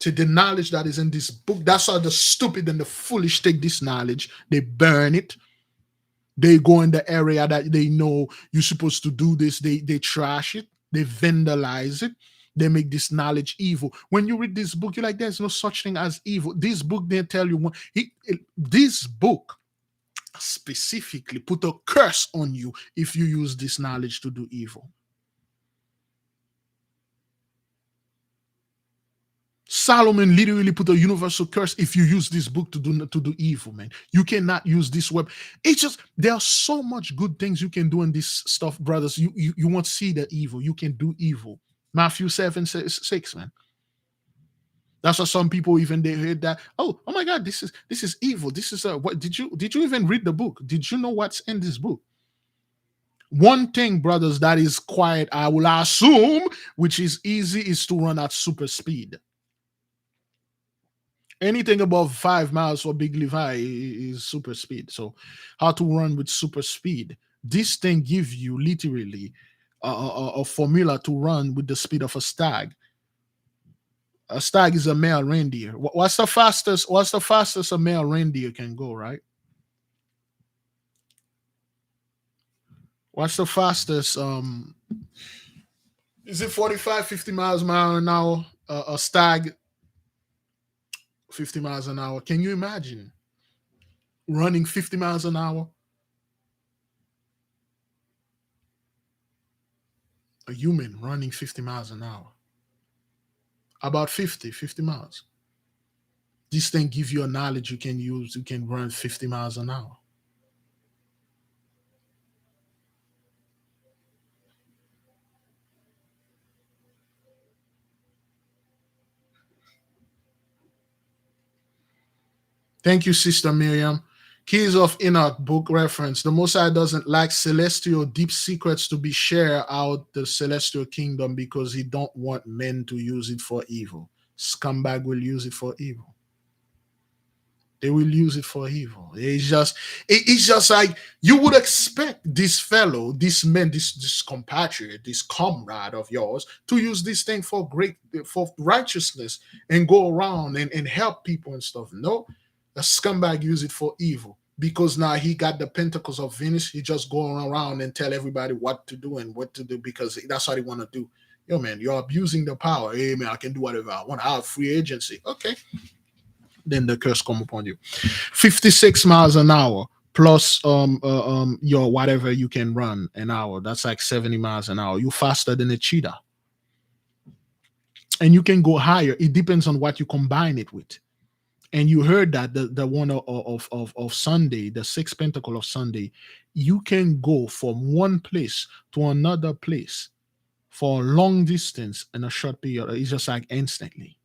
To the knowledge that is in this book, that's how the stupid and the foolish take this knowledge. They burn it. They go in the area that they know you're supposed to do this. They trash it. They vandalize it. They make this knowledge evil. When you read this book, you're like, there's no such thing as evil. This book, they tell you, this book specifically put a curse on you if you use this knowledge to do evil. Solomon literally put a universal curse if you use this book to do evil, man. You cannot use this web. It's just there are so much good things you can do in this stuff, brothers. You won't see the evil. You can do evil. Matthew 7:6, man. That's why some people even they heard that. Oh my God, this is evil. This is what did you even read the book? Did you know what's in this book? One thing, brothers, that is quiet, I will assume, which is easy, is to run at super speed. Anything above 5 miles for Big Levi is super speed. So, how to run with super speed? This thing gives you literally a formula to run with the speed of a stag. A stag is a male reindeer. What's the fastest? What's the fastest a male reindeer can go? Right? What's the fastest? Is it 45, 50 miles an hour? A stag, 50 miles an hour. Can you imagine running 50 miles an hour? A human running 50 miles an hour. About 50 miles. This thing gives you a knowledge you can use. You can run 50 miles an hour. Thank you, Sister Miriam. Keys of Enoch book reference. The Most High doesn't like celestial deep secrets to be shared out the celestial kingdom because he don't want men to use it for evil. Scumbag will use it for evil. They will use it for evil. It's just like you would expect this fellow, this man, this compatriot, this comrade of yours to use this thing for righteousness and go around and help people and stuff. No, the scumbag use it for evil because now he got the pentacles of Venus. He just go around and tell everybody what to do and what to do because that's what he want to do. Yo, man, you're abusing the power. Hey, man, I can do whatever I want. I have free agency. Okay. Then the curse come upon you. 56 miles an hour plus your whatever you can run an hour. That's like 70 miles an hour. You faster than a cheetah. And you can go higher. It depends on what you combine it with. And you heard that the one of Sunday, the sixth pentacle of Sunday, you can go from one place to another place for a long distance in a short period. It's just like instantly.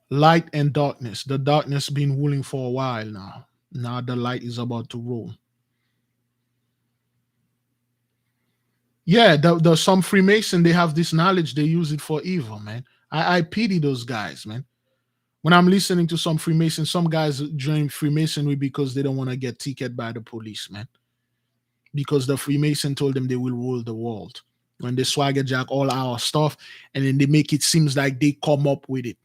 Light and darkness. The darkness been ruling for a while now. Now the light is about to rule. Yeah, the some Freemason, they have this knowledge, they use it for evil, man. I pity those guys, man. When I'm listening to some Freemason, some guys join Freemasonry because they don't want to get ticketed by the police, man. Because the Freemason told them they will rule the world. When they swagger jack all our stuff, and then they make it seems like they come up with it.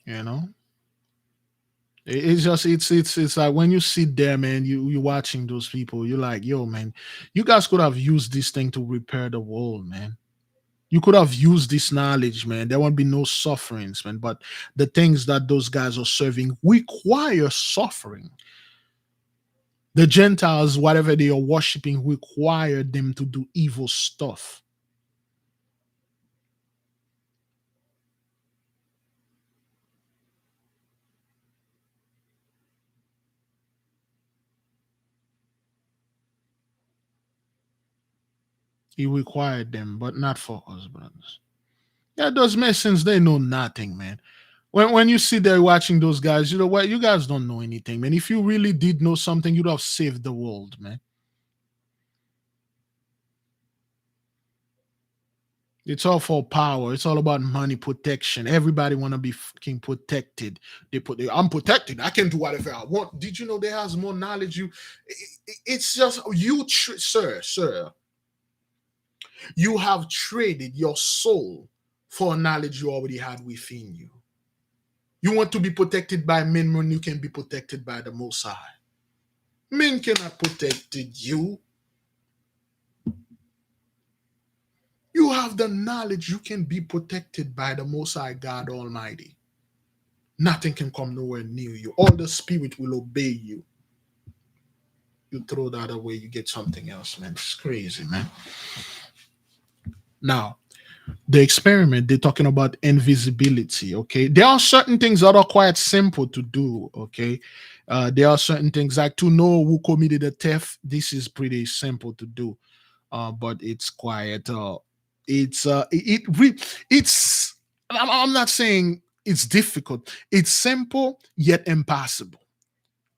You know? It's just it's like when you sit there, man, you watching those people, you're like, yo, man, you guys could have used this thing to repair the world, man. You could have used this knowledge, man. There won't be no sufferings, man. But the things that those guys are serving require suffering. The Gentiles, whatever they are worshiping, require them to do evil stuff. He required them, but not for us, brothers. Yeah, those Masons, they know nothing, man. When you sit there watching those guys, you know what? You guys don't know anything, man. If you really did know something, you'd have saved the world, man. It's all for power. It's all about money protection. Everybody want to be fucking protected. I'm protected. I can do whatever I want. Did you know there has more knowledge? It's just you, sir. You have traded your soul for knowledge you already had within you. You want to be protected by men when you can be protected by the Most High. Men cannot protect you. You have the knowledge you can be protected by the Most High God Almighty. Nothing can come nowhere near you. All the spirit will obey you. You throw that away, you get something else, man. It's crazy, man. Now, the experiment, they're talking about invisibility. Okay, there are certain things that are quite simple to do. Okay, there are certain things like to know who committed a theft. This is pretty simple to do, but it's quite it's it's I'm not saying it's difficult. It's simple yet impossible.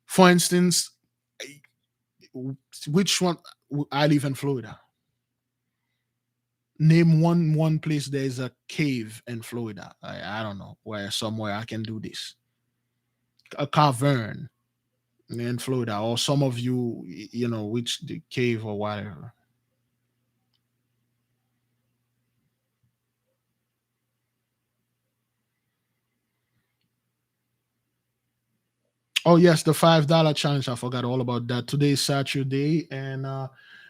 For instance, which one? I live in Florida. Name one place there is a cave in Florida. I don't know where somewhere I can do this. A cavern in Florida, or some of you, you know, which the cave or whatever. Oh yes, the $5 challenge. I forgot all about that. Today is Saturday, and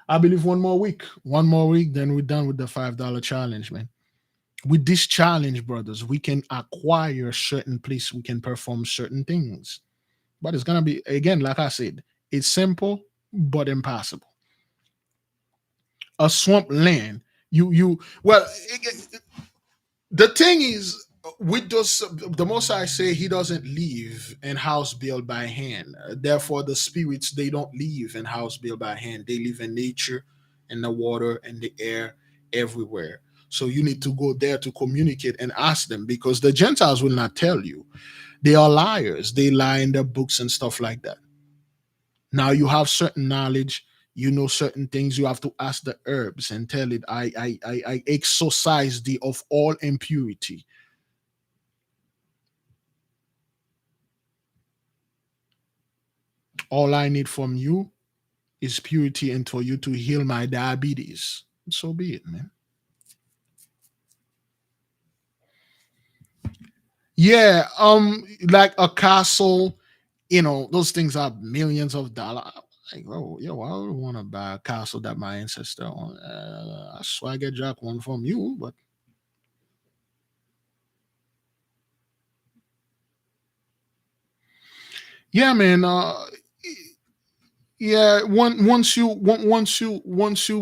I believe one more week, then we're done with the $5 challenge, man. With this challenge, brothers, we can acquire certain place, we can perform certain things. But it's gonna be again, like I said, it's simple but impossible. A swamp land. You well, the thing is, with those, the most I say, he doesn't live in house built by hand. Therefore, the spirits, they don't live in house built by hand. They live in nature, in the water, in the air, everywhere. So you need to go there to communicate and ask them, because the Gentiles will not tell you. They are liars. They lie in their books and stuff like that. Now you have certain knowledge, you know certain things. You have to ask the herbs and tell it, I exorcise thee of all impurity. All I need from you is purity, and for you to heal my diabetes. So be it, man. Yeah, like a castle, you know, those things are millions of dollars. Like, oh, yo, I don't want to buy a castle that my ancestor owned. I swear I get Jack one from you, but yeah, man. Yeah, once you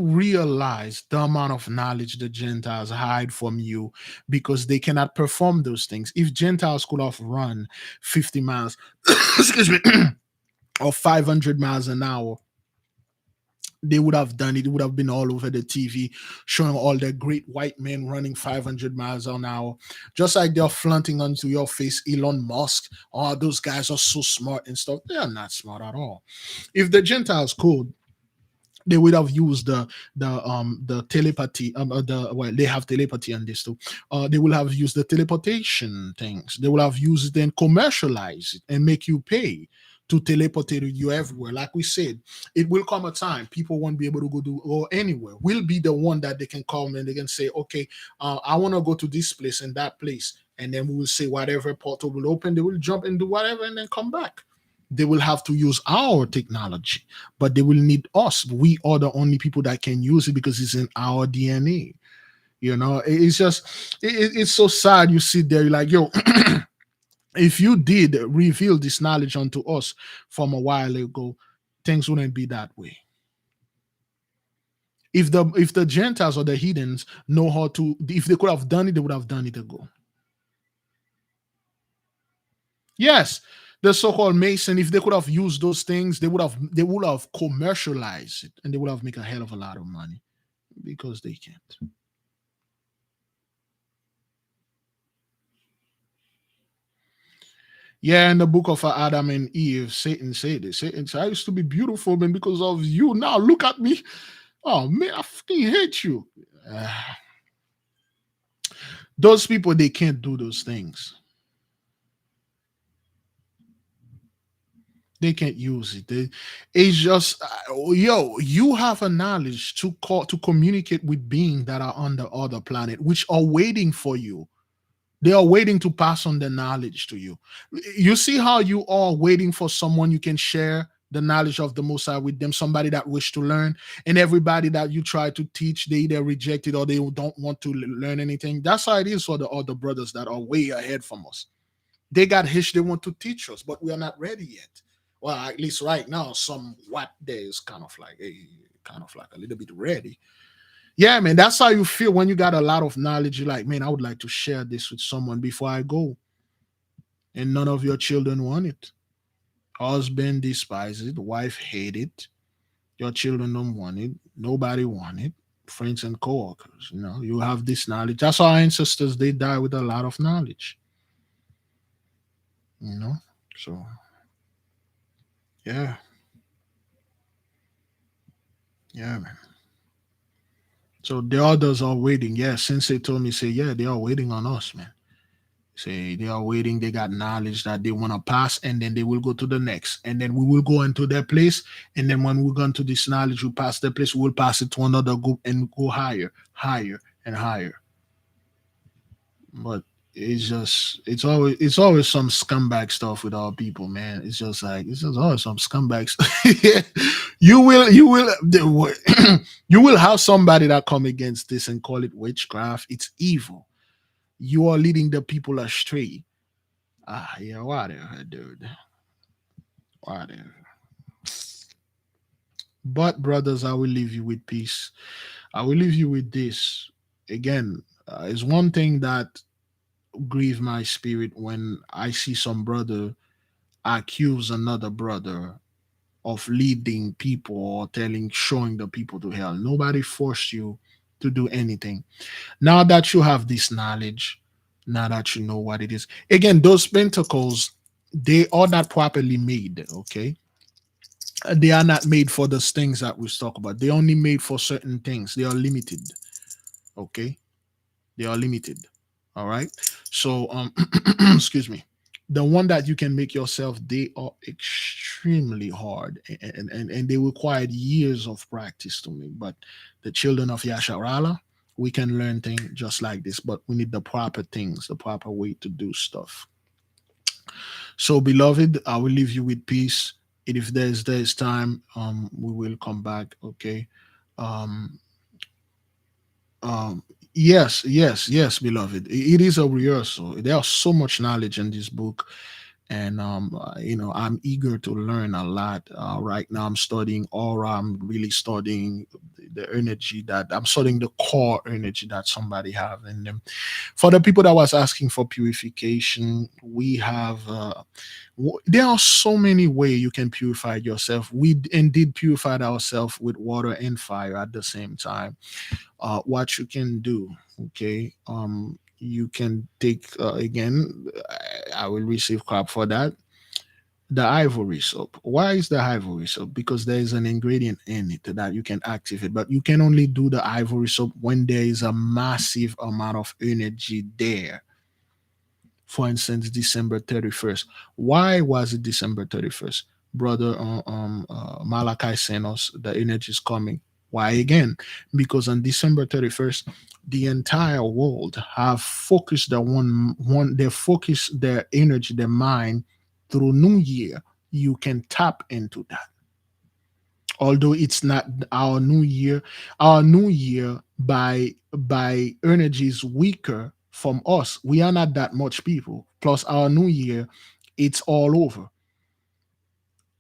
realize the amount of knowledge the Gentiles hide from you, because they cannot perform those things. If Gentiles could have run 50 miles, excuse me, or 500 miles an hour, they would have done it. It would have been all over the TV, showing all the great white men running 500 miles an hour, just like they're flaunting onto your face. Elon Musk, oh, those guys are so smart and stuff. They are not smart at all. If the Gentiles could, they would have used the telepathy, the well, they have telepathy on this too. They will have used the teleportation things. They will have used it and commercialize it and make you pay to teleport you everywhere. Like we said, it will come a time people won't be able to go anywhere. We'll be the one that they can call and they can say, okay, I want to go to this place and that place. And then we will say whatever portal will open, they will jump and do whatever and then come back. They will have to use our technology, but they will need us. We are the only people that can use it because it's in our DNA. It's just it's so sad. You sit there, you're like, yo, if you did reveal this knowledge unto us from a while ago, things wouldn't be that way. If the Gentiles or the heathens know how to, if they could have done it, they would have done it ago. Yes, the so-called Mason, if they could have used those things, they would have commercialized it and they would have made a hell of a lot of money because they can't. Yeah, in the book of Adam and Eve, Satan said it. Satan said, I used to be beautiful, man, because of you. Now look at me. Oh man, I fucking hate you. Ah, those people, they can't do those things. They can't use it. It's just, yo, you have a knowledge to communicate with beings that are on the other planet, which are waiting for you. They are waiting to pass on the knowledge to you. You see how you are waiting for someone you can share the knowledge of the Most High with them, somebody that wish to learn, and everybody that you try to teach, they either reject it or they don't want to learn anything. That's how it is for the other brothers that are way ahead from us. They got hitch, they want to teach us, but we are not ready yet. Well, at least right now, somewhat there is kind of like a little bit ready. Yeah, man, that's how you feel when you got a lot of knowledge. You're like, man, I would like to share this with someone before I go. And none of your children want it. Husband despise it, wife hate it, your children don't want it, nobody want it, friends and co-workers. You have this knowledge. That's our ancestors, they die with a lot of knowledge. You know? So yeah, yeah, man. So the others are waiting. Yeah, Sensei told me, say, yeah, they are waiting on us, man. Say they are waiting, they got knowledge that they want to pass, and then they will go to the next. And then we will go into their place. And then when we go into this knowledge, we pass their place, we will pass it to another group and go higher, higher, and higher. But it's always some scumbag stuff with our people, man. It's just always some scumbags. You will have somebody that come against this and call it witchcraft. It's evil. You are leading the people astray. Ah, yeah, whatever, dude. Whatever. But brothers, I will leave you with peace. I will leave you with this. Again, it's one thing that grieve my spirit when I see some brother accuse another brother of leading people or showing the people to hell. Nobody forced you to do anything. Now that you have this knowledge, now that you know what it is, again, those pentacles, they are not properly made. Okay, they are not made for those things that we talk about. They only made for certain things. They are limited. Okay, they are limited. All right. So, excuse me. The one that you can make yourself, they are extremely hard, and they required years of practice to make. But the children of Yasharala, we can learn things just like this, but we need the proper things, the proper way to do stuff. So, beloved, I will leave you with peace. And if there's time, we will come back. Okay. Um, um, yes, yes, yes, beloved. It is a rehearsal. There's so much knowledge in this book, and I'm eager to learn a lot. Right now, I'm studying aura. I'm really studying the energy that I'm studying the core energy that somebody have in them. For the people that was asking for purification, we have. There are so many ways you can purify yourself. We indeed purified ourselves with water and fire at the same time. What you can do, okay, you can take, again, I will receive crap for that, the ivory soap. Why is the ivory soap? Because there is an ingredient in it that you can activate, but you can only do the ivory soap when there is a massive amount of energy there. For instance, December 31st. Why was it December 31st? Brother Malachi sent us the energy is coming. Why again? Because on December 31st, the entire world have focused their one they focus their energy, their mind through New Year. You can tap into that. Although it's not our new year by energy is weaker from us. We are not that much people. Plus our new year, it's all over.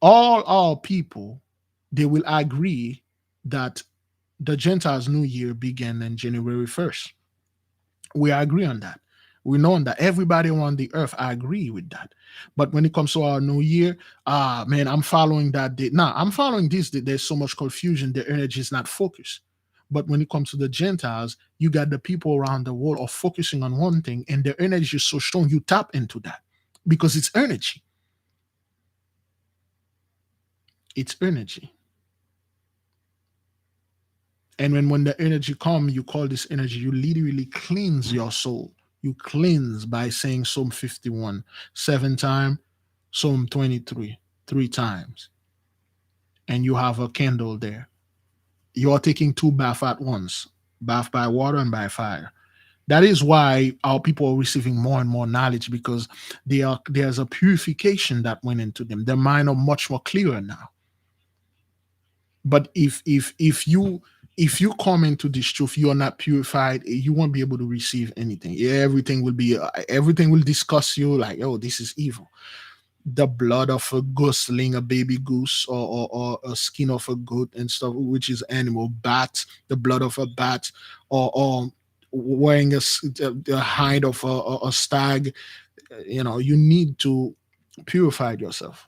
All our people, they will agree that the Gentiles' New Year began on January 1st. We agree on that. We know that everybody on the earth agree with that. But when it comes to our New Year, man, I'm following that date. Nah, I'm following this date. There's so much confusion. The energy is not focused. But when it comes to the Gentiles, you got the people around the world are focusing on one thing, and their energy is so strong. You tap into that because it's energy. It's energy. And when the energy comes, you call this energy, you literally cleanse your soul. You cleanse by saying Psalm 51 7 times, Psalm 23 3 times, and you have a candle there. You are taking two baths at once, bath by water and by fire. That is why our people are receiving more and more knowledge because there's a purification that went into them. Their mind are much more clearer now. But if you come into this truth, you are not purified. You won't be able to receive anything. Yeah, everything will discuss you like, oh, this is evil. The blood of a gosling, a baby goose, or a skin of a goat and stuff, which is animal. Bat, the blood of a bat, or wearing the hide of a stag. You need to purify yourself.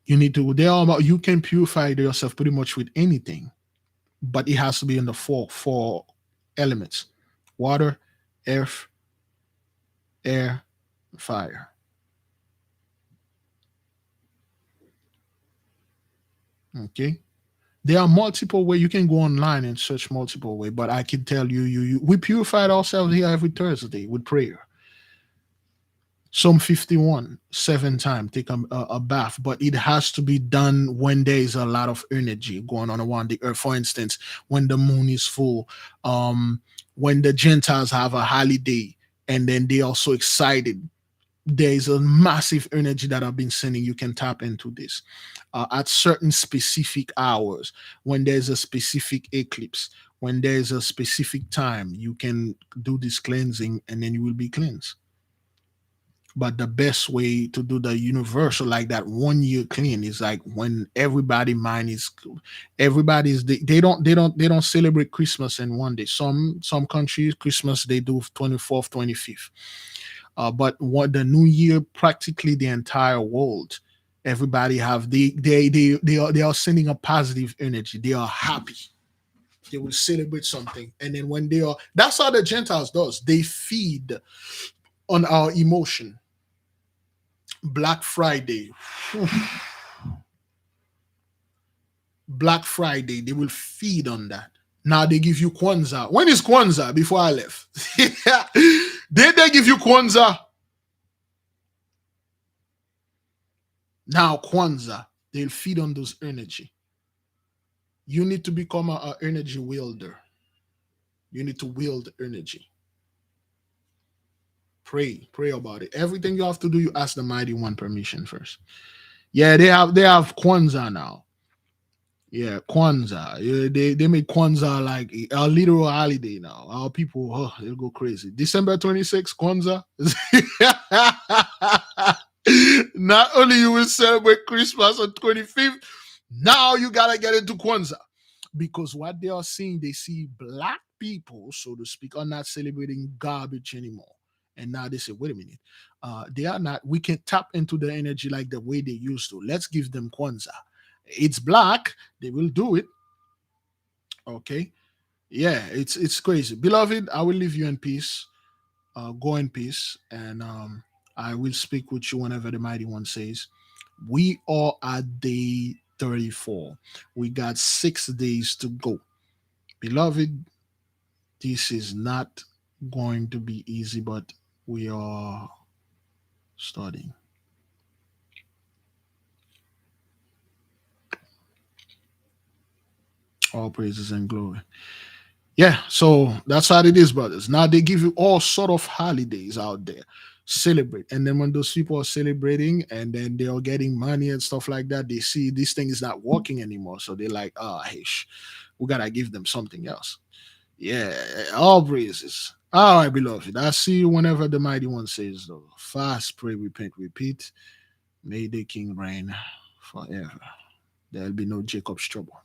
You need to. You can purify yourself pretty much with anything, but it has to be in the four elements: water, earth, air, fire. Okay. There are multiple ways you can go online and search multiple ways, but I can tell you, we purified ourselves here every Thursday with prayer. Psalm 51, 7 times, take a bath, but it has to be done when there is a lot of energy going on around the earth. For instance, when the moon is full, when the Gentiles have a holiday, and then they are so excited. There is a massive energy that I've been sending. You can tap into this at certain specific hours when there's a specific eclipse, when there's a specific time. You can do this cleansing, and then you will be cleansed. But the best way to do the universal like that 1 year clean is like when everybody mind is everybody's they don't celebrate Christmas in one day. Some countries Christmas they do 24th 25th. But what the new year, practically the entire world, everybody have they are sending a positive energy. They are happy. They will celebrate something, and then when they are, that's how the Gentiles does. They feed on our emotion. Black Friday, Black Friday, they will feed on that. Now they give you Kwanzaa. When is Kwanzaa? Before I left, did they give you Kwanzaa? Now Kwanzaa, they'll feed on those energy. You need to become a energy wielder. You need to wield energy. Pray about it. Everything you have to do, you ask the mighty one permission first. Yeah, they have Kwanzaa now. Yeah, Kwanzaa. Yeah, they make Kwanzaa like a literal holiday now. Our people, they'll go crazy. December 26th, Kwanzaa. Not only you will celebrate Christmas on 25th, now you gotta get into Kwanzaa. Because what they are seeing, they see black people, so to speak, are not celebrating garbage anymore. And now they say, wait a minute, they are not, we can tap into the energy like the way they used to. Let's give them Kwanzaa. It's black, they will do it. Okay. Yeah, it's crazy. Beloved, I will leave you in peace. Go in peace. And I will speak with you whenever the mighty one says. We are at day 34. We got 6 days to go. Beloved, this is not going to be easy, but we are studying. All praises and glory. Yeah, so that's how it is, brothers. Now they give you all sort of holidays out there. Celebrate. And then when those people are celebrating and then they are getting money and stuff like that, they see this thing is not working anymore. So they're like, oh, hey, we gotta give them something else. Yeah, all praises. All right, beloved. I'll see you whenever the mighty one says though. Fast, pray, repent, repeat. May the king reign forever. There'll be no Jacob's trouble.